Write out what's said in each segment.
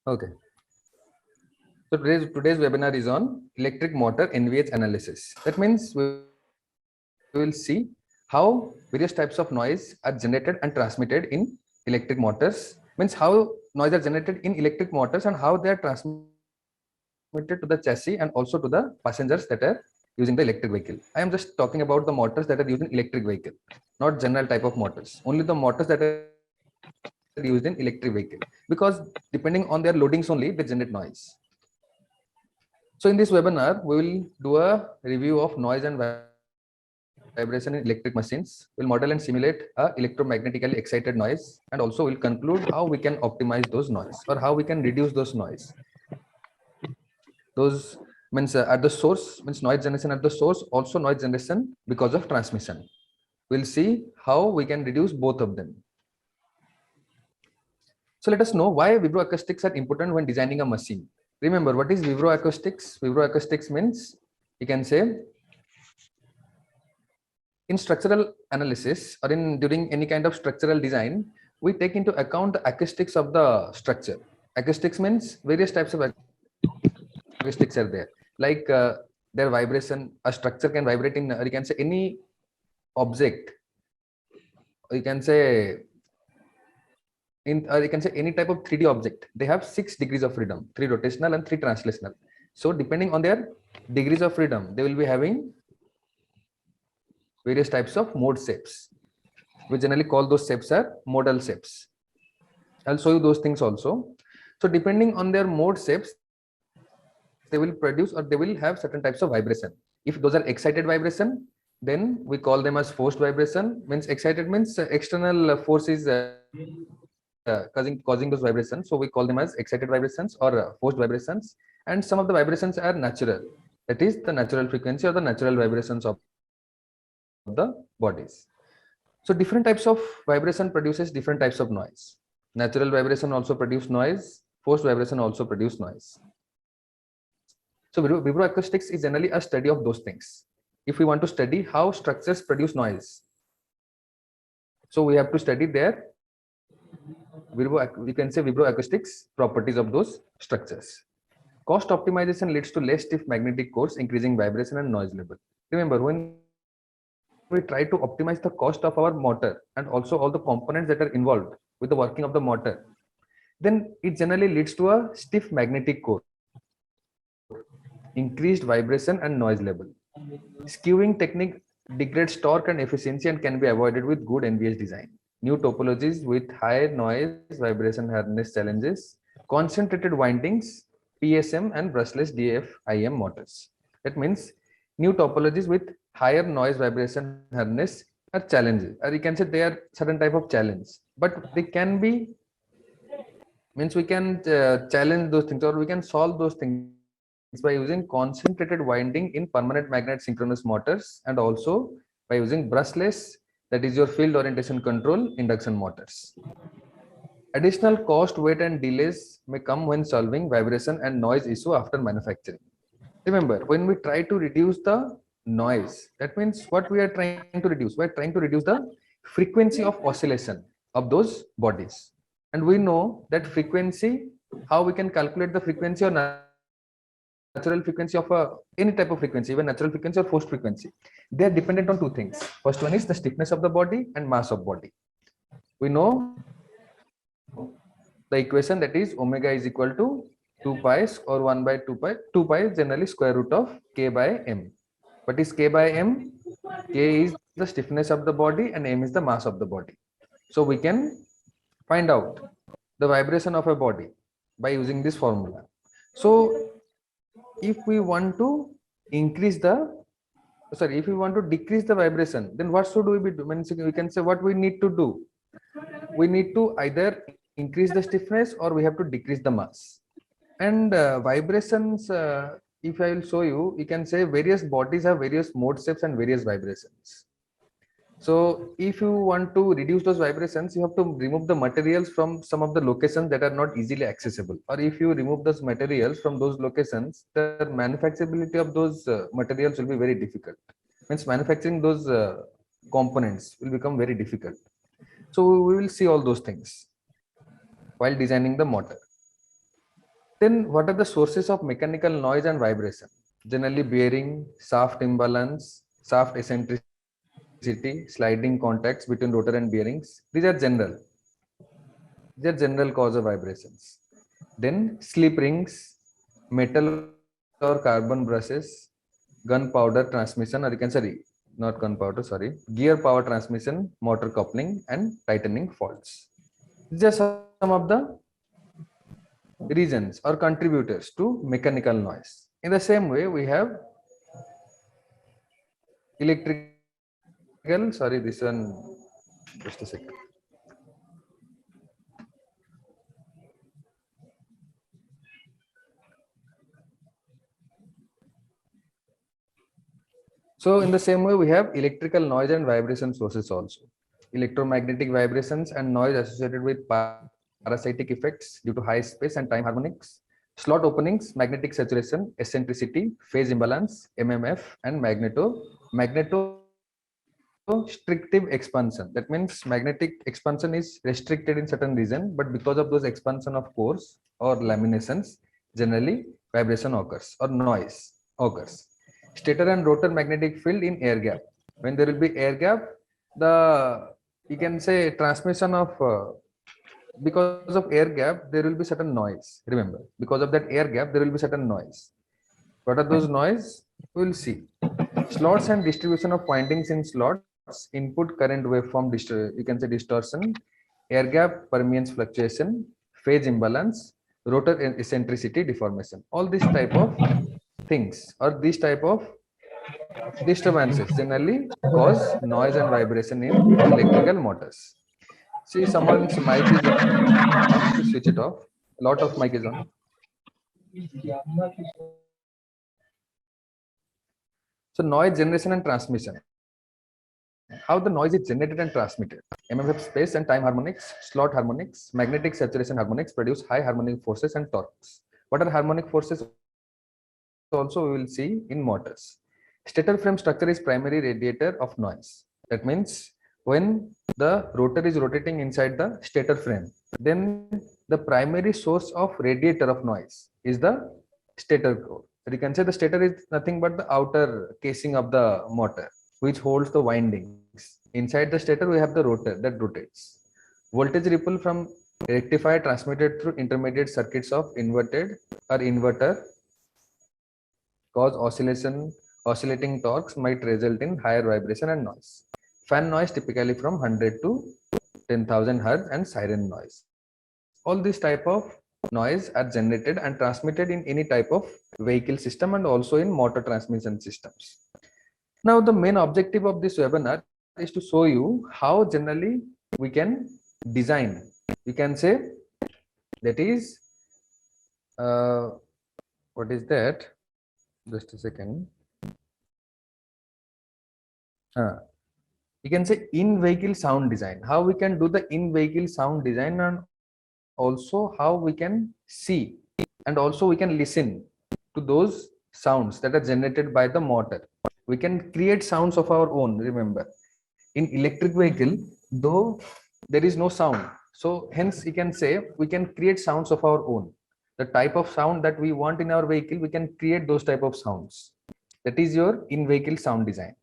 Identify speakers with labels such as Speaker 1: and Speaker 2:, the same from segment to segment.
Speaker 1: Okay. So today's webinar is on electric motor NVH analysis. That means we will see how various types of noise are generated and transmitted in electric motors. Means how noise are generated in electric motors and how they are transmitted to the chassis and also to the passengers that are using the electric vehicle. I am just talking about the motors that are used in electric vehicle, not general type of motors. Only the motors that are used in electric vehicle, because depending on their loadings only they generate noise. So in this webinar, we will do a review of noise and vibration in electric machines. We'll model and simulate a electromagnetically excited noise, and also we'll conclude how we can optimize those noise or how we can reduce those noise. Those means at the source, means noise generation at the source, also noise generation because of transmission. We'll see how we can reduce both of them. So let us know why vibroacoustics are important when designing a machine. Remember, what is vibroacoustics? Vibroacoustics means, you can say, in structural analysis or in during any kind of structural design, we take into account the acoustics of the structure. Acoustics means various types of acoustics are there, like their vibration. A structure can vibrate in, or you can say, any object, or you can say any type of 3D object. They have 6 degrees of freedom, 3 rotational and 3 translational. So depending on their degrees of freedom, they will be having various types of mode shapes. We generally call those shapes are modal shapes. I'll show you those things also. So depending on their mode shapes, they will produce or they will have certain types of vibration. If those are excited vibration, then we call them as forced vibration. Means excited means external force is causing those vibrations. So we call them as excited vibrations or forced vibrations. And some of the vibrations are natural. That is the natural frequency or the natural vibrations of the bodies. So different types of vibration produces different types of noise. Natural vibration also produce noise. Forced vibration also produce noise. So vibroacoustics is generally a study of those things. If we want to study how structures produce noise, so we have to study their we can say vibroacoustics properties of those structures. Cost optimization leads to less stiff magnetic cores, increasing vibration and noise level. Remember, when we try to optimize the cost of our motor and also all the components that are involved with the working of the motor, then it generally leads to a stiff magnetic core, increased vibration and noise level. Skewing technique degrades torque and efficiency and can be avoided with good NVH design. New topologies with high noise vibration hardness challenges, concentrated windings, PSM and brushless DFIM motors. That means new topologies with higher noise vibration hardness are challenges, or you can say they are certain type of challenge, but they can be, means we can challenge those things or we can solve those things by using concentrated winding in permanent magnet synchronous motors and also by using brushless, that is your field orientation control induction motors. Additional cost, weight and delays may come when solving vibration and noise issue after manufacturing. Remember, when we try to reduce the noise, that means what we are trying to reduce? We are trying to reduce the frequency of oscillation of those bodies. And we know that frequency, how we can calculate the frequency or natural frequency of any type of frequency, even natural frequency or forced frequency. They are dependent on 2 things. First one is the stiffness of the body and mass of body. We know the equation, that is omega is equal to 2 pi or 1 by 2 pi. 2 pi is generally square root of k by m. What is k by m? K is the stiffness of the body and m is the mass of the body. So we can find out the vibration of a body by using this formula. So if we want to increase the if we want to decrease the vibration, then what should we be doing? We can say what we need to do. We need to either increase the stiffness or we have to decrease the mass. And vibrations, if I will show you, you can say various bodies have various mode shapes and various vibrations. So if you want to reduce those vibrations, you have to remove the materials from some of the locations that are not easily accessible. Or if you remove those materials from those locations, the manufacturability of those materials will be very difficult. Means manufacturing those components will become very difficult. So we will see all those things while designing the motor. Then what are the sources of mechanical noise and vibration? Generally bearing, shaft imbalance, shaft eccentricity, sliding contacts between rotor and bearings. These are general. These are general cause of vibrations. Then slip rings, metal or carbon brushes, gunpowder transmission, or you can say not gunpowder, sorry, gear power transmission, motor coupling, and tightening faults. These are some of the reasons or contributors to mechanical noise. In the same way, we have electrical, sorry, this one, just a second. So in the same way, we have electrical noise and vibration sources also. Electromagnetic vibrations and noise associated with parasitic effects due to high space and time harmonics, slot openings, magnetic saturation, eccentricity, phase imbalance, MMF, and magneto-strictive expansion. That means magnetic expansion is restricted in certain region, but because of those expansion of cores or laminations, generally vibration occurs or noise occurs. Stator and rotor magnetic field in air gap. When there will be air gap, the you can say transmission of because of air gap there will be certain noise. Remember, because of that air gap there will be certain noise. What are those noise? We will see. Slots and distribution of windings in slots, input current waveform, you can say distortion, air gap permeance fluctuation, phase imbalance, rotor eccentricity deformation. All these type of things or these type of disturbances generally cause noise and vibration in electrical motors. See, someone's mic is on, please switch it off. A lot of mic is on. So noise generation and transmission. How the noise is generated and transmitted. MMF space and time harmonics, slot harmonics, magnetic saturation harmonics produce high harmonic forces and torques. What are harmonic forces? Also, we will see in motors. Stator frame structure is primary radiator of noise. That means when the rotor is rotating inside the stator frame, then the primary source of radiator of noise is the stator core. You can say the stator is nothing but the outer casing of the motor, which holds the windings. Inside the stator, we have the rotor that rotates. Voltage ripple from rectifier transmitted through intermediate circuits of inverted or inverter cause oscillating torques might result in higher vibration and noise. Fan noise typically from 100 to 10,000 Hz and siren noise. All these type of noise are generated and transmitted in any type of vehicle system and also in motor transmission systems. Now the main objective of this webinar is to show you how generally we can design. You can say that is what is that? Just a second. You can say in-vehicle sound design. How we can do the in-vehicle sound design and also how we can see and also we can listen to those sounds that are generated by the motor. We can create sounds of our own. Remember, in electric vehicle, though there is no sound, so hence you can say we can create sounds of our own. The type of sound that we want in our vehicle, we can create those type of sounds. That is your in-vehicle sound design.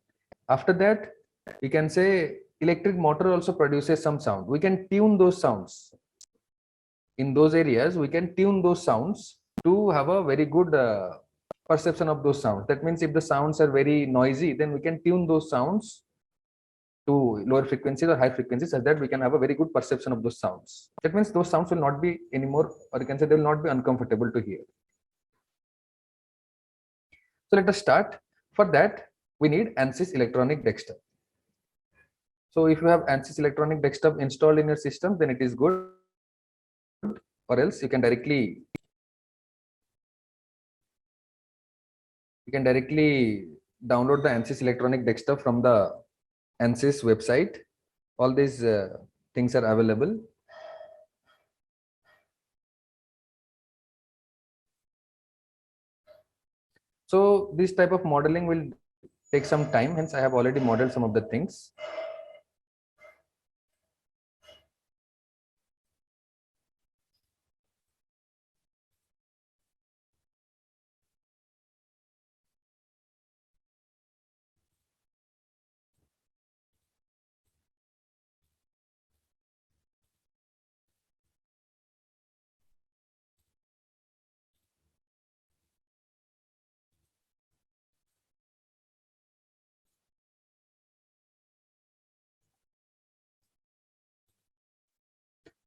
Speaker 1: After that, you can say electric motor also produces some sound. We can tune those sounds. In those areas, we can tune those sounds to have a very good perception of those sounds. That means if the sounds are very noisy, then we can tune those sounds to lower frequencies or high frequencies such that we can have a very good perception of those sounds. That means those sounds will not be anymore, or you can say they will not be uncomfortable to hear. So let us start. For that, we need ANSYS electronic desktop. So if you have ANSYS electronic desktop installed in your system, then it is good, or else you can directly download the ANSYS electronic desktop from the ANSYS website. All these things are available. So this type of modeling will take some time, hence I have already modeled some of the things.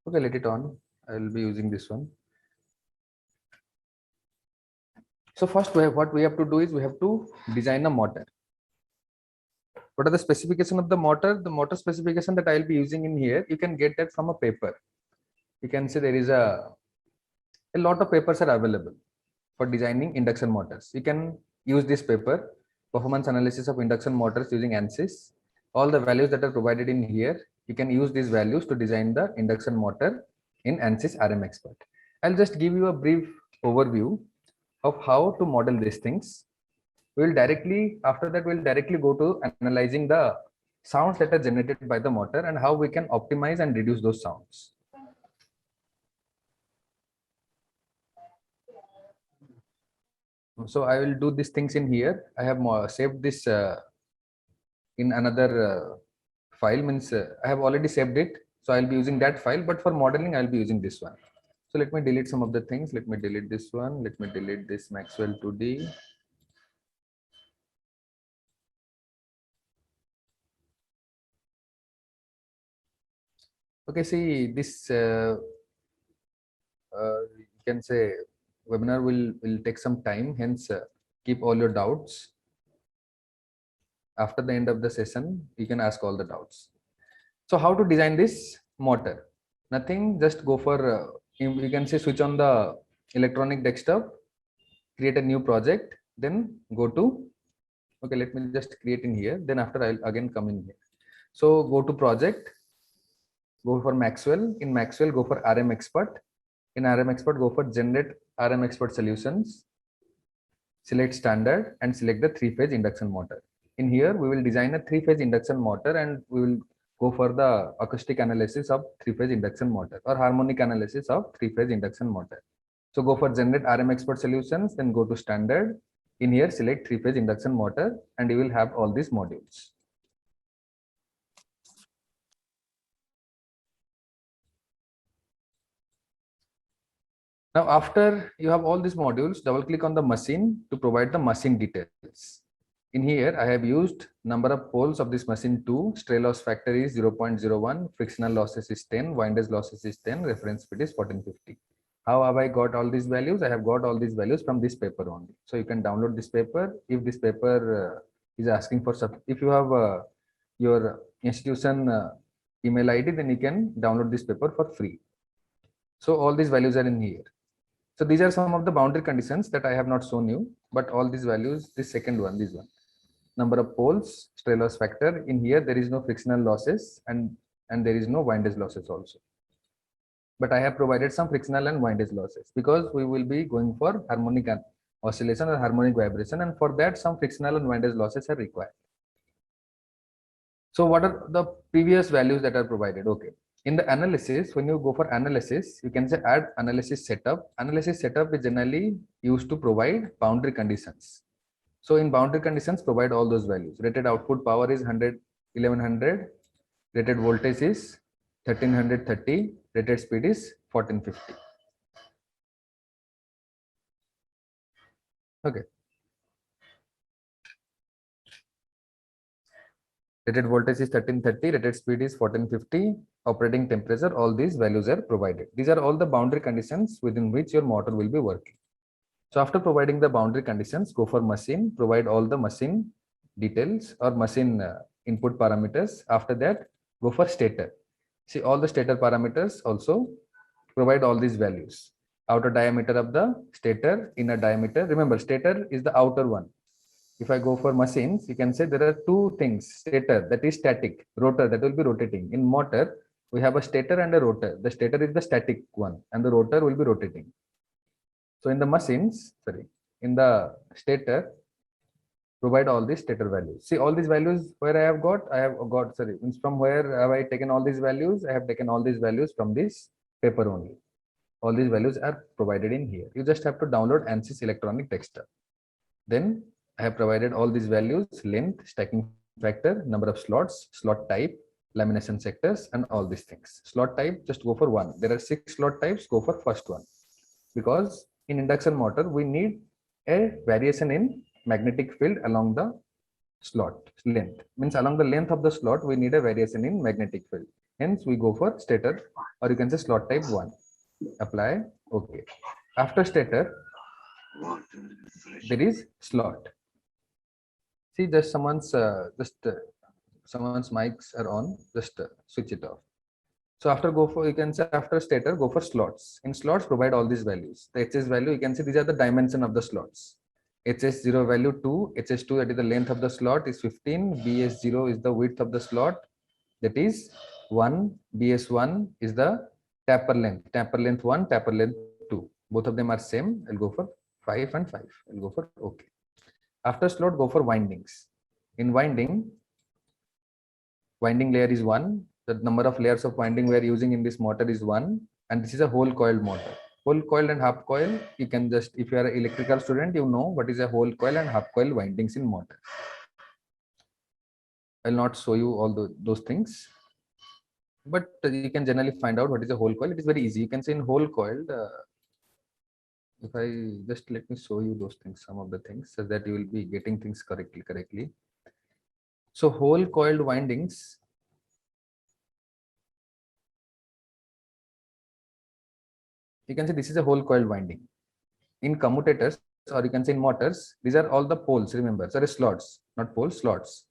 Speaker 1: Okay, let it on. I will be using this one. So first what we have to do is we have to design a motor. What are the specification of the motor? The motor specification that I'll be using in here, you can get that from a paper. You can see there is a lot of papers are available for designing induction motors. You can use this paper, performance analysis of induction motors using ANSYS. All the values that are provided in here, you can use these values to design the induction motor in ANSYS RM Expert. I'll just give you a brief overview of how to model these things. We'll directly, after that, we'll directly go to analyzing the sounds that are generated by the motor and how we can optimize and reduce those sounds. So I will do these things in here. I have saved this in another file, means I have already saved it. So I'll be using that file, but for modeling, I'll be using this one. So let me delete some of the things. Let me delete this one. Let me delete this Maxwell 2D. Okay, see this, you can say webinar will take some time, hence keep all your doubts. After the end of the session, you can ask all the doubts. So how to design this motor? Nothing, just go for, you can say switch on the electronic desktop, create a new project, then go to, okay, let me just create in here. Then after I'll again come in here. So go to project, go for Maxwell. In Maxwell, go for RM Expert. In RM Expert, go for generate RM Expert solutions. Select standard and select the 3-phase induction motor. In here, we will design a 3-phase induction motor and we will go for the acoustic analysis of 3-phase induction motor or harmonic analysis of 3-phase induction motor. So go for generate RM Expert solutions, then go to standard. In here, select 3-phase induction motor and you will have all these modules. Now, after you have all these modules, double click on the machine to provide the machine details. In here, I have used number of poles of this machine 2, stray loss factor is 0.01, frictional losses is 10, windage losses is 10, reference speed is 1450. How have I got all these values? I have got all these values from this paper only. So you can download this paper. If this paper is asking for, if you have your institution email ID, then you can download this paper for free. So all these values are in here. So these are some of the boundary conditions that I have not shown you, but all these values, this second one, this one. Number of poles, stray loss factor. In here, there is no frictional losses and there is no windage losses also. But I have provided some frictional and windage losses because we will be going for harmonic oscillation or harmonic vibration, and for that some frictional and windage losses are required. So what are the previous values that are provided? Okay. In the analysis, when you go for analysis, you can say add analysis setup. Analysis setup is generally used to provide boundary conditions. So in boundary conditions, provide all those values. Rated output power is 100, 1100. Rated voltage is 1330. Rated speed is 1450. Okay. Rated voltage is 1330. Rated speed is 1450. Operating temperature, all these values are provided. These are all the boundary conditions within which your motor will be working. So after providing the boundary conditions, go for machine, provide all the machine details or machine input parameters. After that, go for stator. See all the stator parameters also, provide all these values. Outer diameter of the stator, inner diameter. Remember, stator is the outer one. If I go for machines, you can say there are two things. Stator, that is static. Rotor, that will be rotating. In motor, we have a stator and a rotor. The stator is the static one and the rotor will be rotating. So in the machines, in the stator, provide all these stator values. See all these values where I have got, from where have I taken all these values? I have taken all these values from this paper only. All these values are provided in here. You just have to download ANSYS electronic desktop. Then I have provided all these values, length, stacking factor, number of slots, slot type, lamination sectors, and all these things. Slot type, just go for one. There are 6 slot types, go for first one. Because in induction motor, we need a variation in magnetic field along the slot length. Means along the length of the slot, we need a variation in magnetic field. Hence, we go for stator, or you can say slot type 1. Apply. Okay. After stator, there is slot. See, just someone's mics are on. Just switch it off. So after go for, you can say after stator, go for slots. In slots, provide all these values. The HS value, you can see these are the dimension of the slots. HS0 value 2, HS2 that is the length of the slot is 15, BS0 is the width of the slot, that is 1, BS1 is the taper length 1, taper length 2. Both of them are same. I'll go for 5 and 5. I'll go for OK. After slot, go for windings. In winding layer is 1. The number of layers of winding we are using in this motor is 1, and this is a whole coiled motor. Whole coil and half coil, you can just, if you are an electrical student, you know what is a whole coil and half coil windings in motor. I'll not show you all those things, but you can generally find out what is a whole coil. It is very easy. You can say in whole coil, if I just let me show you those things, some of the things, so that you will be getting things correctly. So whole coiled windings, you can say this is a whole coil winding. In commutators, or you can say in motors, these are all the poles. Remember, sorry, slots, not poles, slots.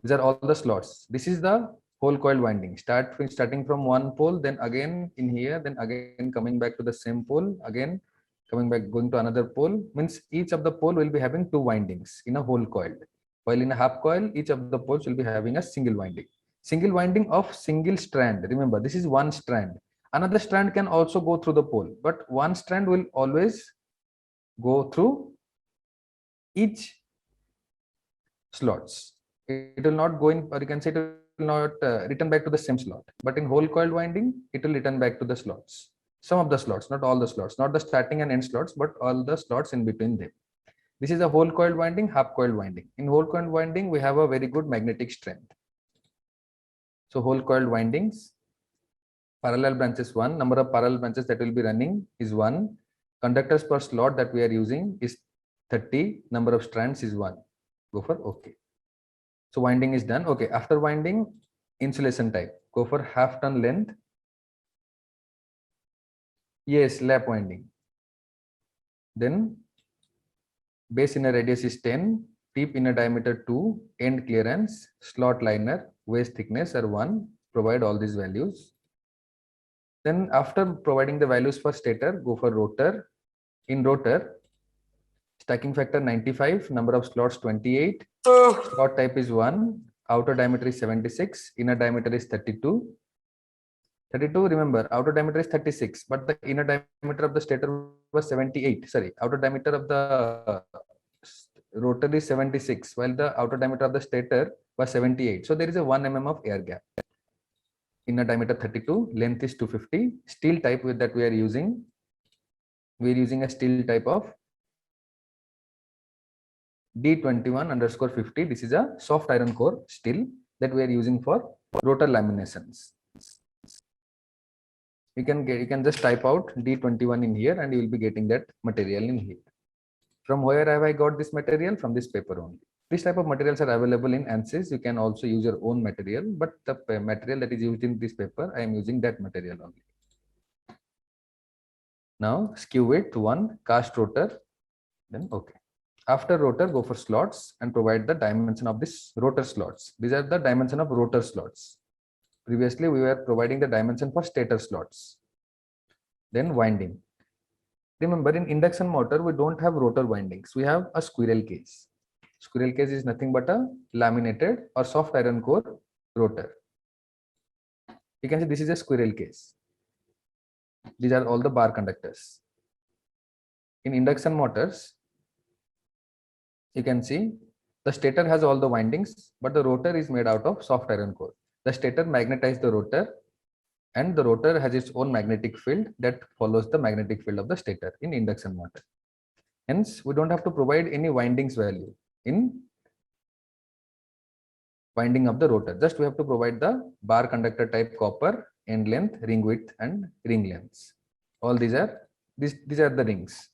Speaker 1: These are all the slots. This is the whole coil winding. Starting from one pole, then again in here, then again coming back to the same pole, again coming back, going to another pole. Means each of the pole will be having 2 windings in a whole coil. While in a half coil, each of the poles will be having a single winding. Single winding of single strand. Remember, this is one strand. Another strand can also go through the pole, but one strand will always go through each slots. It will not go in, or you can say it will not return back to the same slot. But in whole coil winding, it will return back to the slots. Some of the slots, not all the slots, not the starting and end slots, but all the slots in between them. This is a whole coil winding, half coil winding. In whole coil winding, we have a very good magnetic strength. So whole coil windings, parallel branches 1, number of parallel branches that will be running is 1. Conductors per slot that we are using is 30. Number of strands is 1. Go for OK. So winding is done. Okay. After winding, insulation type. Go for half ton length. Yes, lap winding. Then base inner radius is 10. Tip inner diameter 2. End clearance. Slot liner. Waist thickness are 1. Provide all these values. Then after providing the values for stator, go for rotor. In rotor, stacking factor 95, number of slots 28, slot type is 1, outer diameter is 76, inner diameter is 32. 32, remember, outer diameter is 36, but the inner diameter of the stator was 78. Sorry, outer diameter of the rotor is 76, while the outer diameter of the stator was 78. So there is a 1 mm of air gap. Inner diameter 32, length is 250. Steel type that we are using. We are using a steel type of D21_50. This is a soft iron core steel that we are using for rotor laminations. You can just type out D21 in here, and you will be getting that material in here. From where have I got this material? From this paper only. This type of materials are available in ANSYS. You can also use your own material, but the material that is used in this paper, I am using that material only. Now skew width 1, cast rotor, then okay. After rotor, go for slots and provide the dimension of this rotor slots. These are the dimension of rotor slots. Previously, we were providing the dimension for stator slots. Then winding. Remember, in induction motor, we don't have rotor windings. We have a squirrel cage. Squirrel cage is nothing but a laminated or soft iron core rotor. You can see this is a squirrel cage. These are all the bar conductors. In induction motors, you can see the stator has all the windings, but the rotor is made out of soft iron core. The stator magnetizes the rotor, and the rotor has its own magnetic field that follows the magnetic field of the stator in induction motor. Hence, we don't have to provide any windings value in winding of the rotor. Just we have to provide the bar conductor type copper, end length, ring width, and ring lengths. All these are the rings.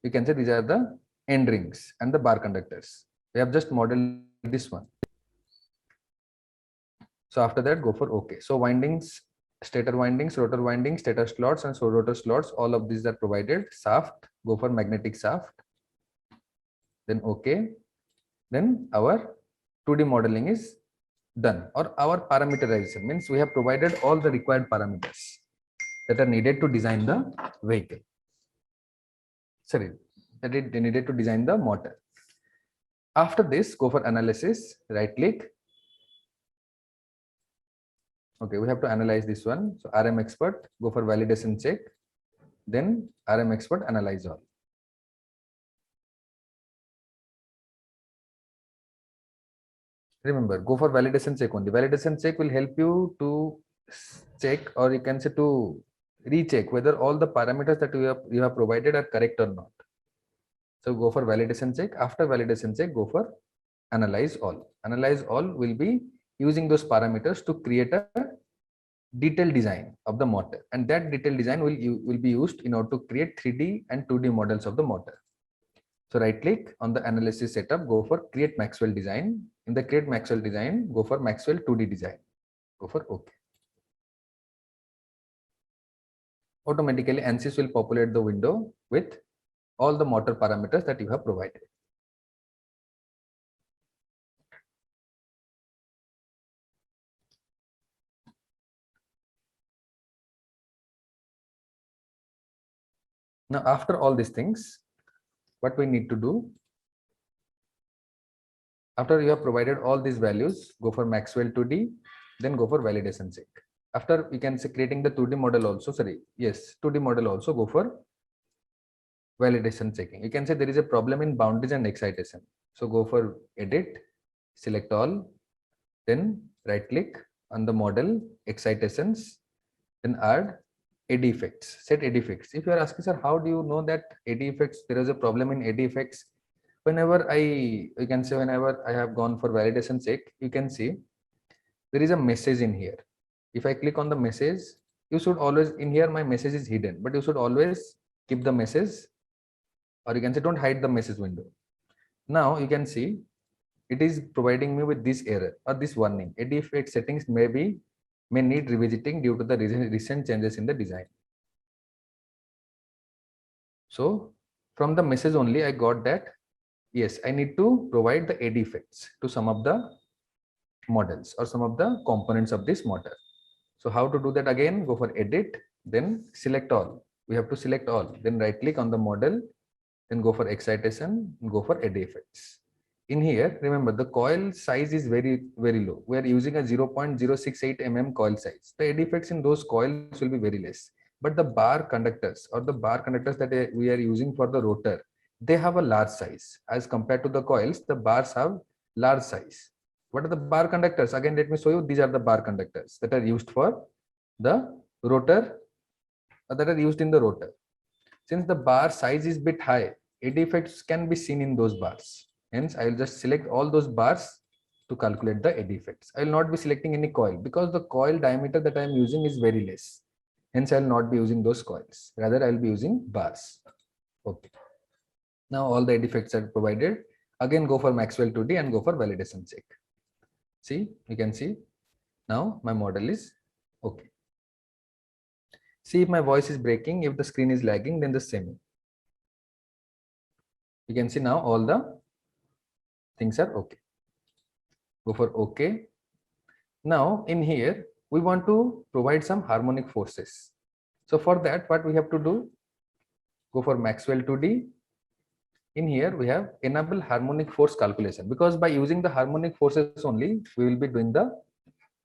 Speaker 1: You can say these are the end rings and the bar conductors. We have just modeled this one. So after that, go for OK. So windings, stator windings, rotor windings, stator slots, and so rotor slots, all of these are provided. Shaft, go for magnetic shaft. Then OK. Then our 2D modeling is done, or our parameterization means we have provided all the required parameters that are needed to design the vehicle. Sorry, that it needed to design the motor. After this, go for analysis, right click. Okay, we have to analyze this one. So RM expert, go for validation check. Then RM expert, analyze all. Remember, go for validation check only. Validation check will help you to check, or you can say to recheck whether all the parameters that you have provided are correct or not. So go for validation check. After validation check, go for analyze all. Analyze all will be using those parameters to create a detailed design of the motor, and that detailed design will be used in order to create 3D and 2D models of the motor. So right click on the analysis setup, go for create Maxwell design. In the create Maxwell design, go for Maxwell 2D design. Go for OK. Automatically ANSYS will populate the window with all the motor parameters that you have provided. Now after all these things, what we need to do, after you have provided all these values, go for Maxwell 2D, then go for validation check. After we can say creating the 2D model also, sorry, yes, 2D model also, go for validation checking. You can say there is a problem in boundaries and excitation. So go for edit, select all, then right click on the model, excitations, then add eddy effects, set eddy effects. If you are asking, sir, how do you know that eddy effects, there is a problem in eddy effects? Whenever you can say whenever I have gone for validation check, you can see there is a message in here. If I click on the message, you should always, in here my message is hidden, but you should always keep the message, or you can say don't hide the message window. Now you can see it is providing me with this error or this warning. Eddy effect settings may need revisiting due to the recent changes in the design. So from the message only I got that yes, I need to provide the eddy effects to some of the models or some of the components of this motor. So how to do that? Again, go for edit, then select all. We have to select all, then right click on the model, then go for excitation, go for eddy effects. In here, remember the coil size is very low. We are using a 0.068 mm coil size. The eddy effects in those coils will be very less. But the bar conductors or the bar conductors that we are using for the rotor, they have a large size. As compared to the coils, the bars have large size. What are the bar conductors? Again, let me show you. These are the bar conductors that are used for the rotor, that are used in the rotor. Since the bar size is bit high, eddy effects can be seen in those bars. Hence, I will just select all those bars to calculate the eddy effects. I will not be selecting any coil because the coil diameter that I am using is very less. Hence, I will not be using those coils. Rather, I will be using bars. Okay. Now all the eddy effects are provided. Again, go for Maxwell 2D and go for validation check. See, you can see now my model is okay. See if my voice is breaking, if the screen is lagging, then the same. You can see now all the things are okay. Go for OK. Now in here, we want to provide some harmonic forces. So for that, what we have to do, go for Maxwell 2D. In here, we have enable harmonic force calculation, because by using the harmonic forces only, we will be doing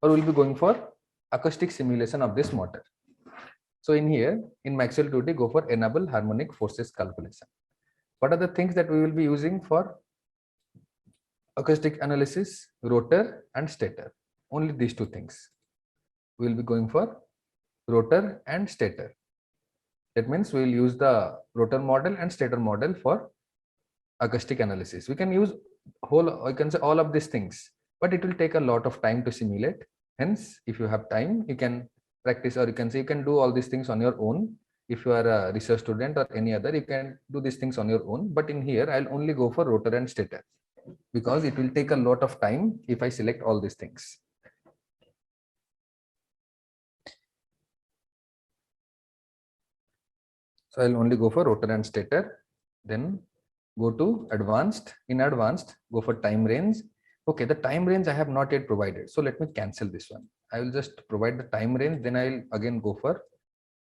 Speaker 1: we'll be going for acoustic simulation of this motor. So in here, in Maxwell 2D, go for enable harmonic forces calculation. What are the things that we will be using for acoustic analysis? Rotor and stator. Only these two things. We will be going for rotor and stator. That means we will use the rotor model and stator model for acoustic analysis. We can use I can say all of these things, but it will take a lot of time to simulate. Hence, if you have time, you can practice, or you can say you can do all these things on your own. If you are a research student or any other, you can do these things on your own. But in here, I'll only go for rotor and stator because it will take a lot of time if I select all these things. So I'll only go for rotor and stator. Then go to advanced. In advanced, go for time range. Okay, the time range I have not yet provided. So let me cancel this one. I will just provide the time range. Then I'll again go for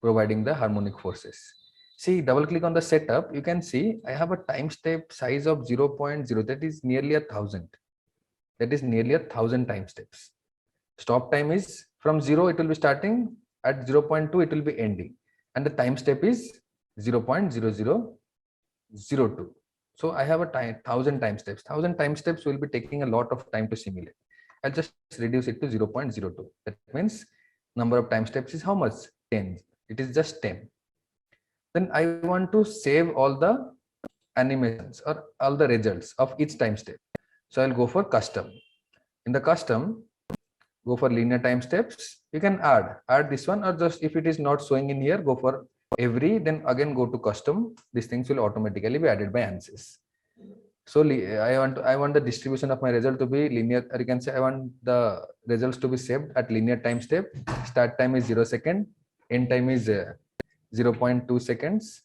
Speaker 1: providing the harmonic forces. See, double click on the setup. You can see I have a time step size of 0.0. That is nearly 1,000. That is nearly 1,000 time steps. Stop time is from 0, it will be starting. At 0.2, it will be ending. And the time step is 0.0002. So I have a 1,000 time steps. 1,000 time steps will be taking a lot of time to simulate. I'll just reduce it to 0.02. That means number of time steps is how much? 10. It is just 10. Then I want to save all the animations or all the results of each time step. So I'll go for custom. In the custom, go for linear time steps. You can add this one, or just if it is not showing in here, go for every, then again go to custom. These things will automatically be added by ANSYS. So I want the distribution of my result to be linear, or you can say I want the results to be saved at linear time step. Start time is 0 second, end time is 0.2 seconds.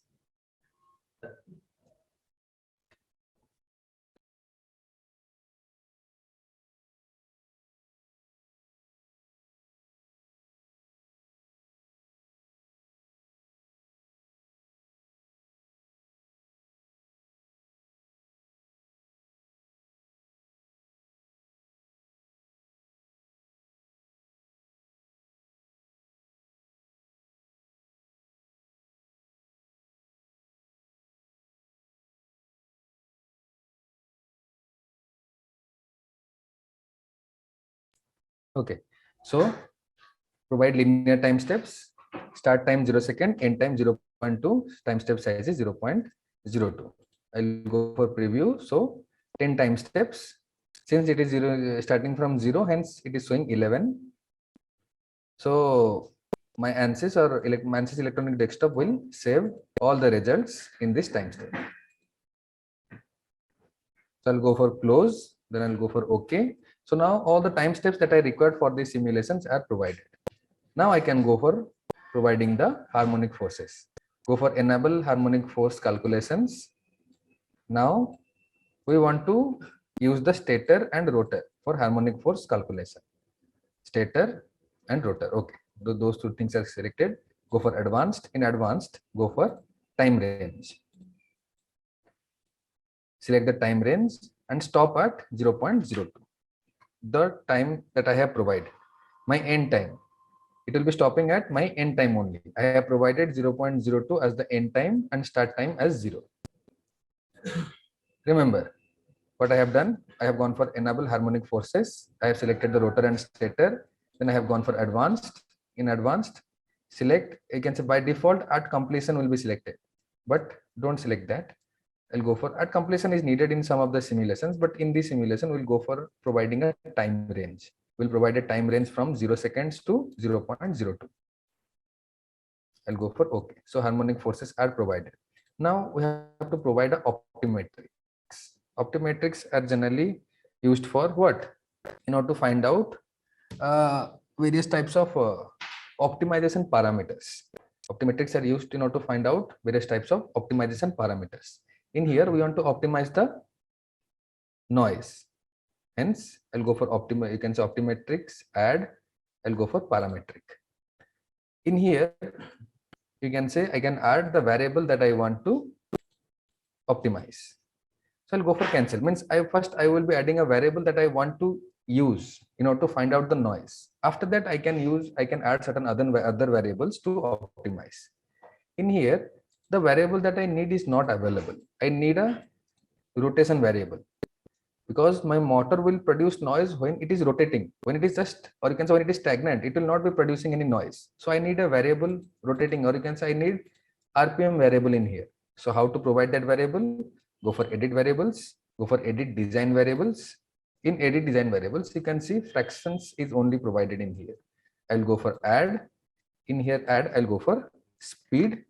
Speaker 1: Okay, so provide linear time steps. Start time 0 second, end time 0.2, time step size is 0.02. I'll go for preview. So 10 time steps. Since it is 0, starting from 0, hence it is showing 11. So my ANSYS or ANSYS electronic desktop will save all the results in this time step. So I'll go for close, then I'll go for OK. So now all the time steps that I required for these simulations are provided. Now I can go for providing the harmonic forces. Go for enable harmonic force calculations. Now we want to use the stator and rotor for harmonic force calculation. Stator and rotor. Okay, those two things are selected. Go for advanced. In advanced, go for time range. Select the time range and stop at 0.02. The time that I have provided. My end time, it will be stopping at my end time only. I have provided 0.02 as the end time and start time as 0. Remember what I have done. I have gone for enable harmonic forces. I have selected the rotor and stator. Then I have gone for advanced. In advanced, select, you can say by default at completion will be selected, but don't select that. I'll go for at completion is needed in some of the simulations, but in this simulation we'll go for providing a time range. We'll provide a time range from 0 seconds to 0.02. I'll go for OK. So harmonic forces are provided. Now we have to provide a optimetrics. Optimetrics are generally used for what? In order to find out various types of optimization parameters. Optimetrics are used in order to find out various types of optimization parameters. In here, we want to optimize the noise. Hence, I'll go for you can say optimetrics, add, I'll go for parametric. In here, you can say I can add the variable that I want to optimize. So I'll go for cancel. Means I will be adding a variable that I want to use in order to find out the noise. After that, I can add certain other variables to optimize. In here, the variable that I need is not available. I need a rotation variable, because my motor will produce noise when it is rotating. When it is just, or you can say when it is stagnant, it will not be producing any noise. So I need a variable rotating, or you can say I need RPM variable in here. So how to provide that variable? Go for edit variables, go for edit design variables. In edit design variables, you can see fractions is only provided in here. I'll go for add. In here add, I'll go for speed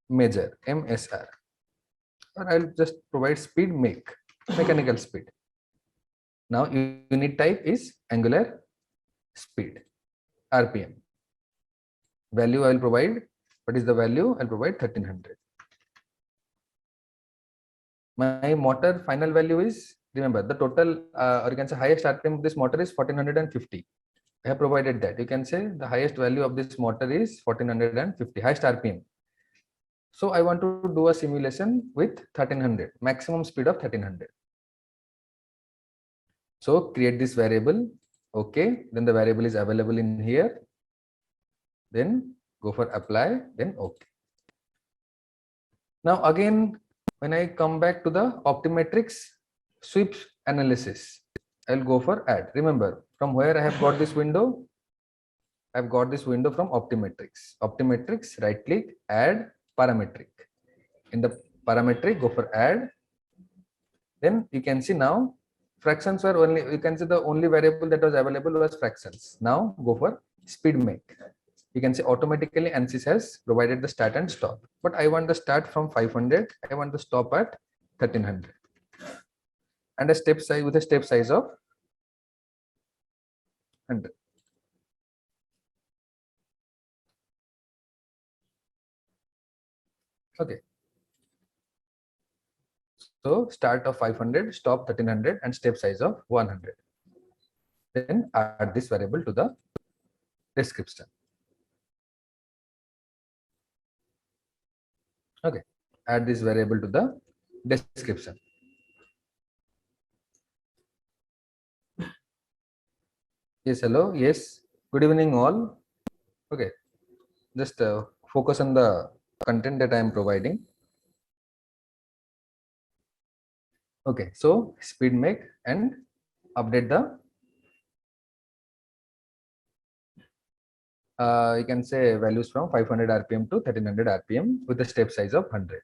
Speaker 1: measure, MSR, or I'll just provide speed mechanical speed. Now unit type is angular speed, RPM. value I will provide. What is the value? I'll provide 1300. My motor final value is, remember, the total or you can say highest RPM of this motor is 1450. I have provided that. You can say the highest value of this motor is 1450, highest RPM. So I want to do a simulation with 1300, maximum speed of 1300. So create this variable. Okay, then the variable is available in here. Then go for apply, then okay. Now again, when I come back to the Optimetrics sweep analysis, I'll go for add. Remember, from where I have got this window? I've got this window from Optimetrics. Optimetrics, right click, add parametric. In the parametric, go for add. Then you can see now fractions were only, you can see the only variable that was available was fractions. Now go for speed make. You can see automatically ANSYS has provided the start and stop, but I want the start from 500. I want the stop at 1300 and a step size with a step size of 100. Okay. So start of 500, stop 1300 and step size of 100. Then add this variable to the description. Okay, add this variable to the description. Yes, hello. Yes, good evening all. Okay, just focus on the content that I am providing. Okay, so speed make and update the you can say values from 500 RPM to 1300 RPM with a step size of 100.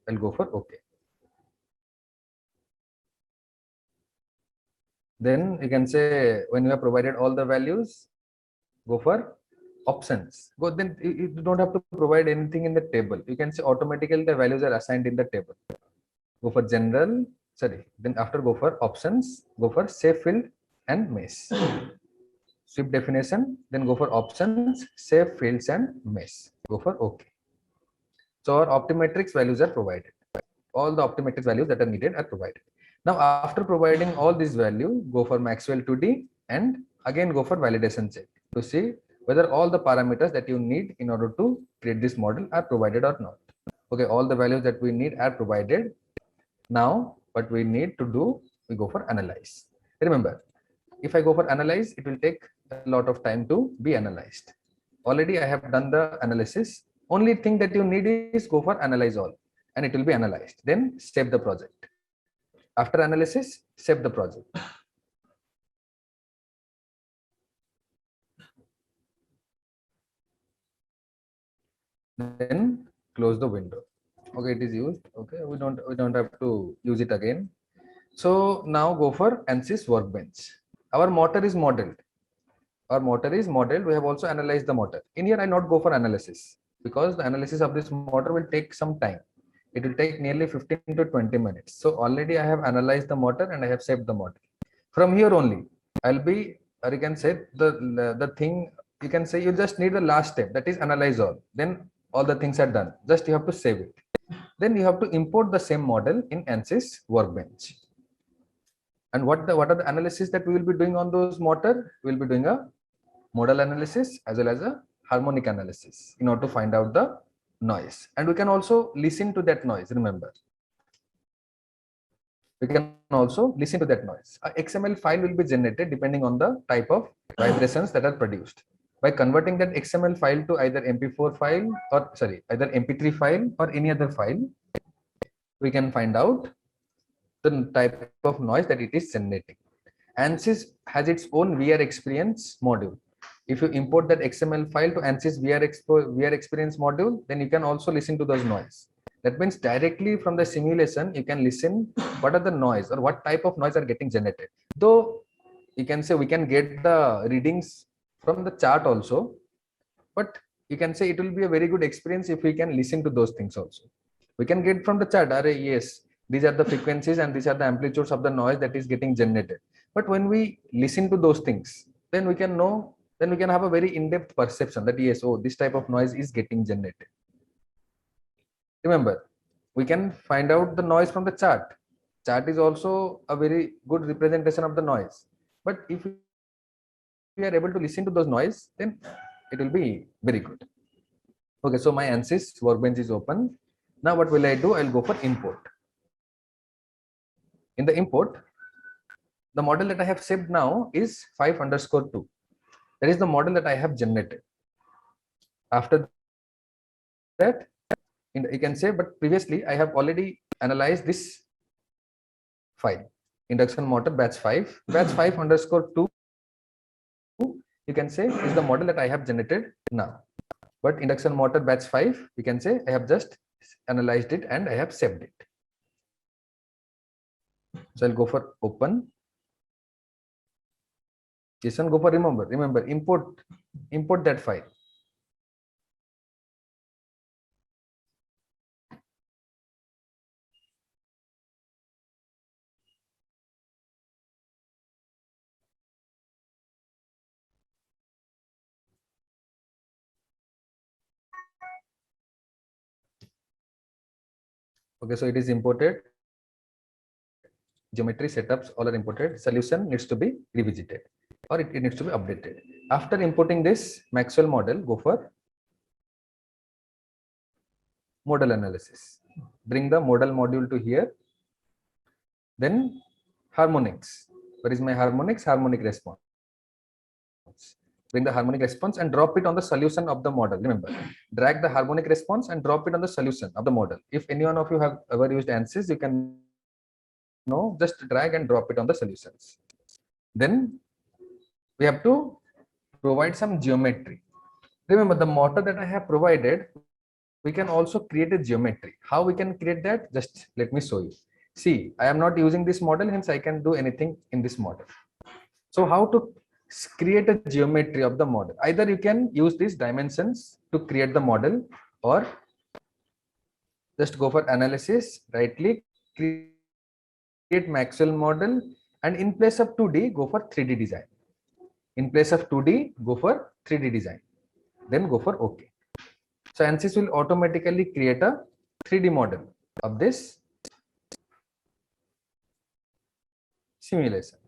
Speaker 1: I'll go for OK. Then you can say when you have provided all the values, go for options. Go then you don't have to provide anything in the table. You can say automatically the values are assigned in the table. Go for general, sorry. Then after go for options, go for save field and mesh. Sweep definition, then go for options, save fields and mesh. Go for OK. So our Optimetrics values are provided. All the Optimetrics values that are needed are provided. Now after providing all these values, go for Maxwell 2D and again go for validation check to see whether all the parameters that you need in order to create this model are provided or not. Okay, all the values that we need are provided. Now what we need to do, we go for analyze. Remember, if I go for analyze, it will take a lot of time to be analyzed. Already I have done the analysis. Only thing that you need is go for analyze all and it will be analyzed. Then save the project. After analysis, save the project. Then close the window. Okay, it is used. Okay, we don't have to use it again. So now go for ANSYS workbench. Our motor is modeled. Our motor is modeled. We have also analyzed the motor. In here, I not go for analysis because the analysis of this motor will take some time. It will take nearly 15 to 20 minutes. So already I have analyzed the motor and I have saved the motor. From here only, I'll be, or you can say the thing, you can say you just need the last step, that is analyze all. Then all the things are done. Just you have to save it. Then you have to import the same model in ANSYS workbench. And what are the analysis that we will be doing on those motor? We will be doing a modal analysis as well as a harmonic analysis in order to find out the noise. And we can also listen to that noise. Remember, we can also listen to that noise. A XML file will be generated depending on the type of vibrations that are produced. By converting that XML file to either MP4 file or either MP3 file or any other file, we can find out the type of noise that it is generating. ANSYS has its own VR experience module. If you import that XML file to ANSYS VR experience module, then you can also listen to those noise. That means directly from the simulation, you can listen what are the noise or what type of noise are getting generated. Though you can say we can get the readings from the chart also, but you can say it will be a very good experience if we can listen to those things also. We can get from the chart, yes, these are the frequencies and these are the amplitudes of the noise that is getting generated. But when we listen to those things, then we can know then we can have a very in-depth perception that yes, oh, this type of noise is getting generated. Remember, we can find out the noise from the chart. Chart is also a very good representation of the noise. But if we are able to listen to those noise, then it will be very good. Okay, so my ANSYS workbench is open. Now what will I do? I'll go for import. In the import, the model that I have saved now is 5_2. That is the model that I have generated. After that, you can say, but previously I have already analyzed this file, induction motor batch 5, batch 5_2. You can say is the model that I have generated now. But induction motor batch 5, you can say I have just analyzed it and I have saved it. So I'll go for open. Jason, go for remember import that file. Okay, so it is imported. Geometry setups all are imported. Solution needs to be revisited or it needs to be updated. After importing this Maxwell model, go for modal analysis. Bring the modal module to here. Then harmonics. Where is my harmonics? Harmonic response. Bring the harmonic response and drop it on the solution of the model. Remember, drag the harmonic response and drop it on the solution of the model. If any one of you have ever used ANSYS, you can know, just drag and drop it on the solutions. Then we have to provide some geometry. Remember, the motor that I have provided, we can also create a geometry. How we can create that? Just let me show you. See, I am not using this model, hence I can do anything in this model. So how to create a geometry of the model? Either you can use these dimensions to create the model, or just go for analysis, right click, create Maxwell model, and in place of 2D, go for 3D design. In place of 2D, go for 3D design. Then go for OK. So ANSYS will automatically create a 3D model of this simulation.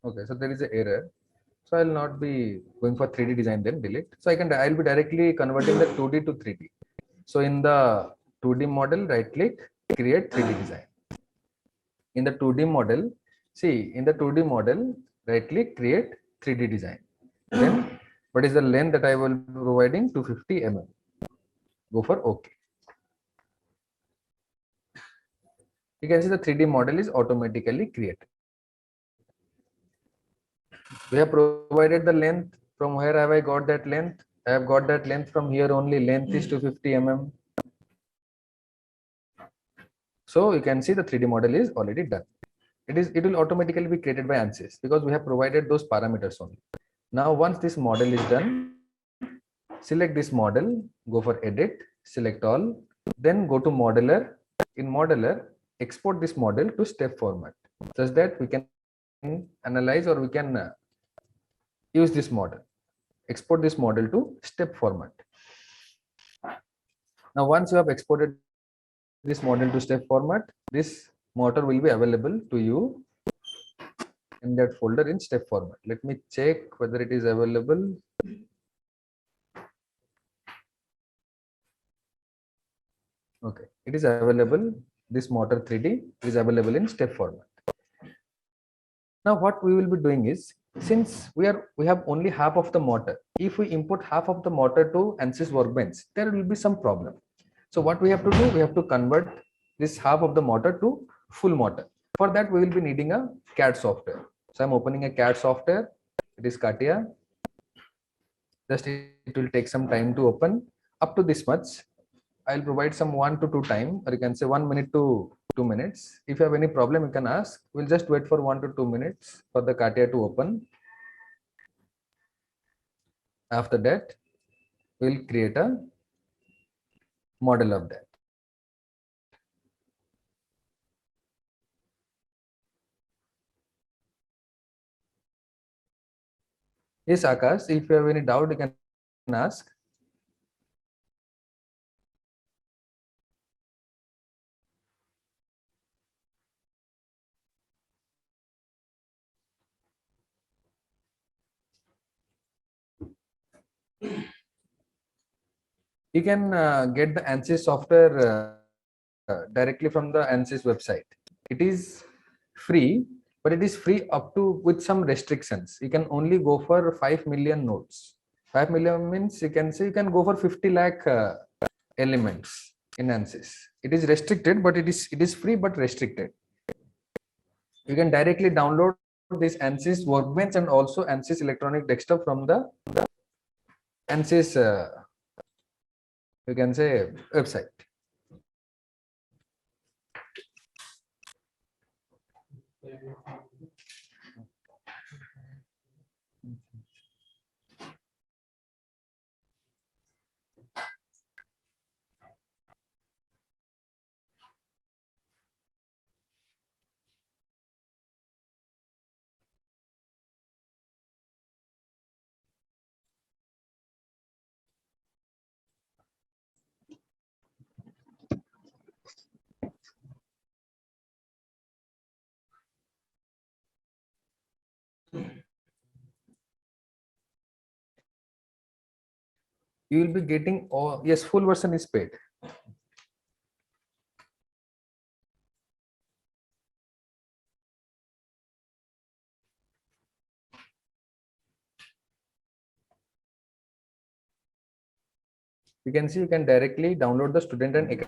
Speaker 1: Okay, so there is an error. So I'll not be going for 3D design, then delete. So I'll be directly converting the 2D to 3D. So in the 2D model, right click, create 3D design. In the 2D model, see, in the 2D model, right click, create 3D design. Then what is the length that I will be providing? 250 mm. Go for OK. You can see the 3D model is automatically created. We have provided the length. From where have I got that length? I have got that length from here only. Length is 250 mm. So you can see the 3D model is already done. It will automatically be created by ANSYS because we have provided those parameters only. Now once this model is done, select this model, go for edit, select all, then go to modeler. In modeler, export this model to step format such that we can analyze or we can use this model. Export this model to step format. Now once you have exported this model to step format, this motor will be available to you in that folder in step format. Let me check whether it is available. Okay, it is available. This motor 3D is available in step format. Now what we will be doing is, since we have only half of the motor, if we import half of the motor to ANSYS Workbench, there will be some problem. So what we have to do, we have to convert this half of the motor to full motor. For that, we will be needing a CAD software. So I'm opening a CAD software. It is CATIA. Just it will take some time to open. Up to this much, I'll provide some 1 to 2 time, or you can say 1 minute to 2 minutes. If you have any problem, you can ask. We'll just wait for 1 to 2 minutes for the CATIA to open. After that, we'll create a model of that. Yes, Akash, if you have any doubt, you can ask. You can get the ANSYS software directly from the ANSYS website. It is free, but it is free up to with some restrictions. You can only go for 5 million nodes. 5 million means you can say you can go for 50 lakh elements in ANSYS. It is restricted, but it is free but restricted. You can directly download this ANSYS workbench and also ANSYS electronic desktop from the ANSYS you can say website. You will be getting all, yes, full version is paid. You can see you can directly download the student and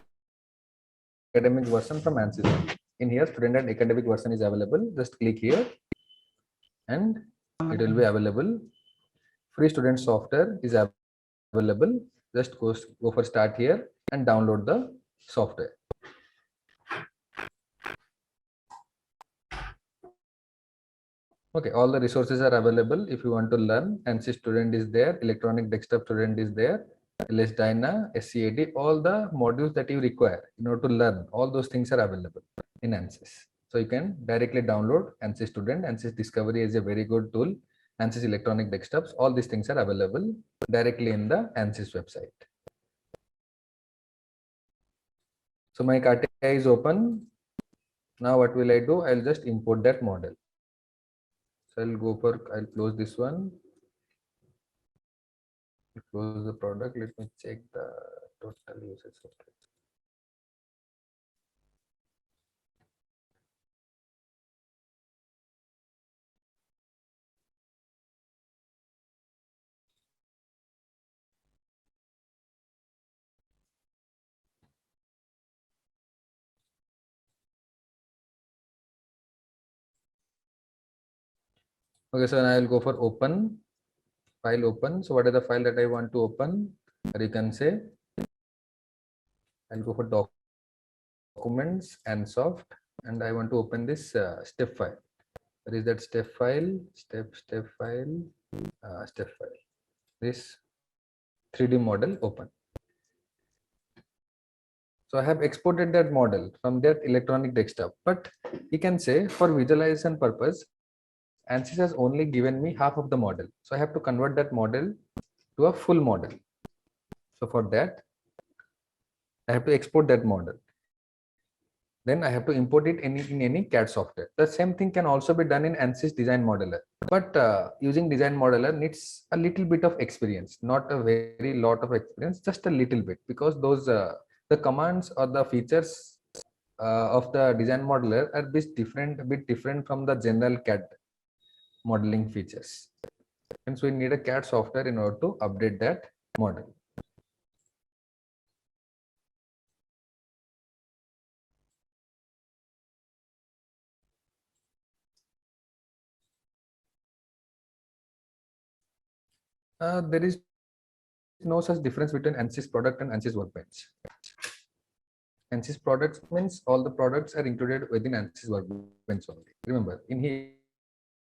Speaker 1: academic version from ANSYS. In here, student and academic version is available. Just click here and it will be available. Free student software is available. Just go for start here and download the software. Okay, all the resources are available. If you want to learn, ANSYS student is there, electronic desktop student is there, LS Dyna, SCAD, all the modules that you require in order to learn, all those things are available in ANSYS. So you can directly download ANSYS student. ANSYS Discovery is a very good tool. ANSYS electronic desktops, all these things are available directly in the ANSYS website. So my CATIA is open. Now what will I do? I'll just import that model. So I'll close this one. Close the product. Let me check the total usage of it. Okay, so I will go for open, file open. So what is the file that I want to open? Or you can say I'll go for documents and soft, and I want to open this step file. Where is that step file? Step file, step file. This 3D model open. So I have exported that model from that electronic desktop, but you can say for visualization purpose, ANSYS has only given me half of the model. So I have to convert that model to a full model. So for that, I have to export that model. Then I have to import it in any CAD software. The same thing can also be done in ANSYS Design Modeler. But using Design Modeler needs a little bit of experience, not a very lot of experience, just a little bit, because those the commands or the features of the Design Modeler are a bit different from the general CAD modeling features. And so we need a CAD software in order to update that model. There is no such difference between ANSYS product and ANSYS workbench. ANSYS products means all the products are included within ANSYS workbench only. Remember, in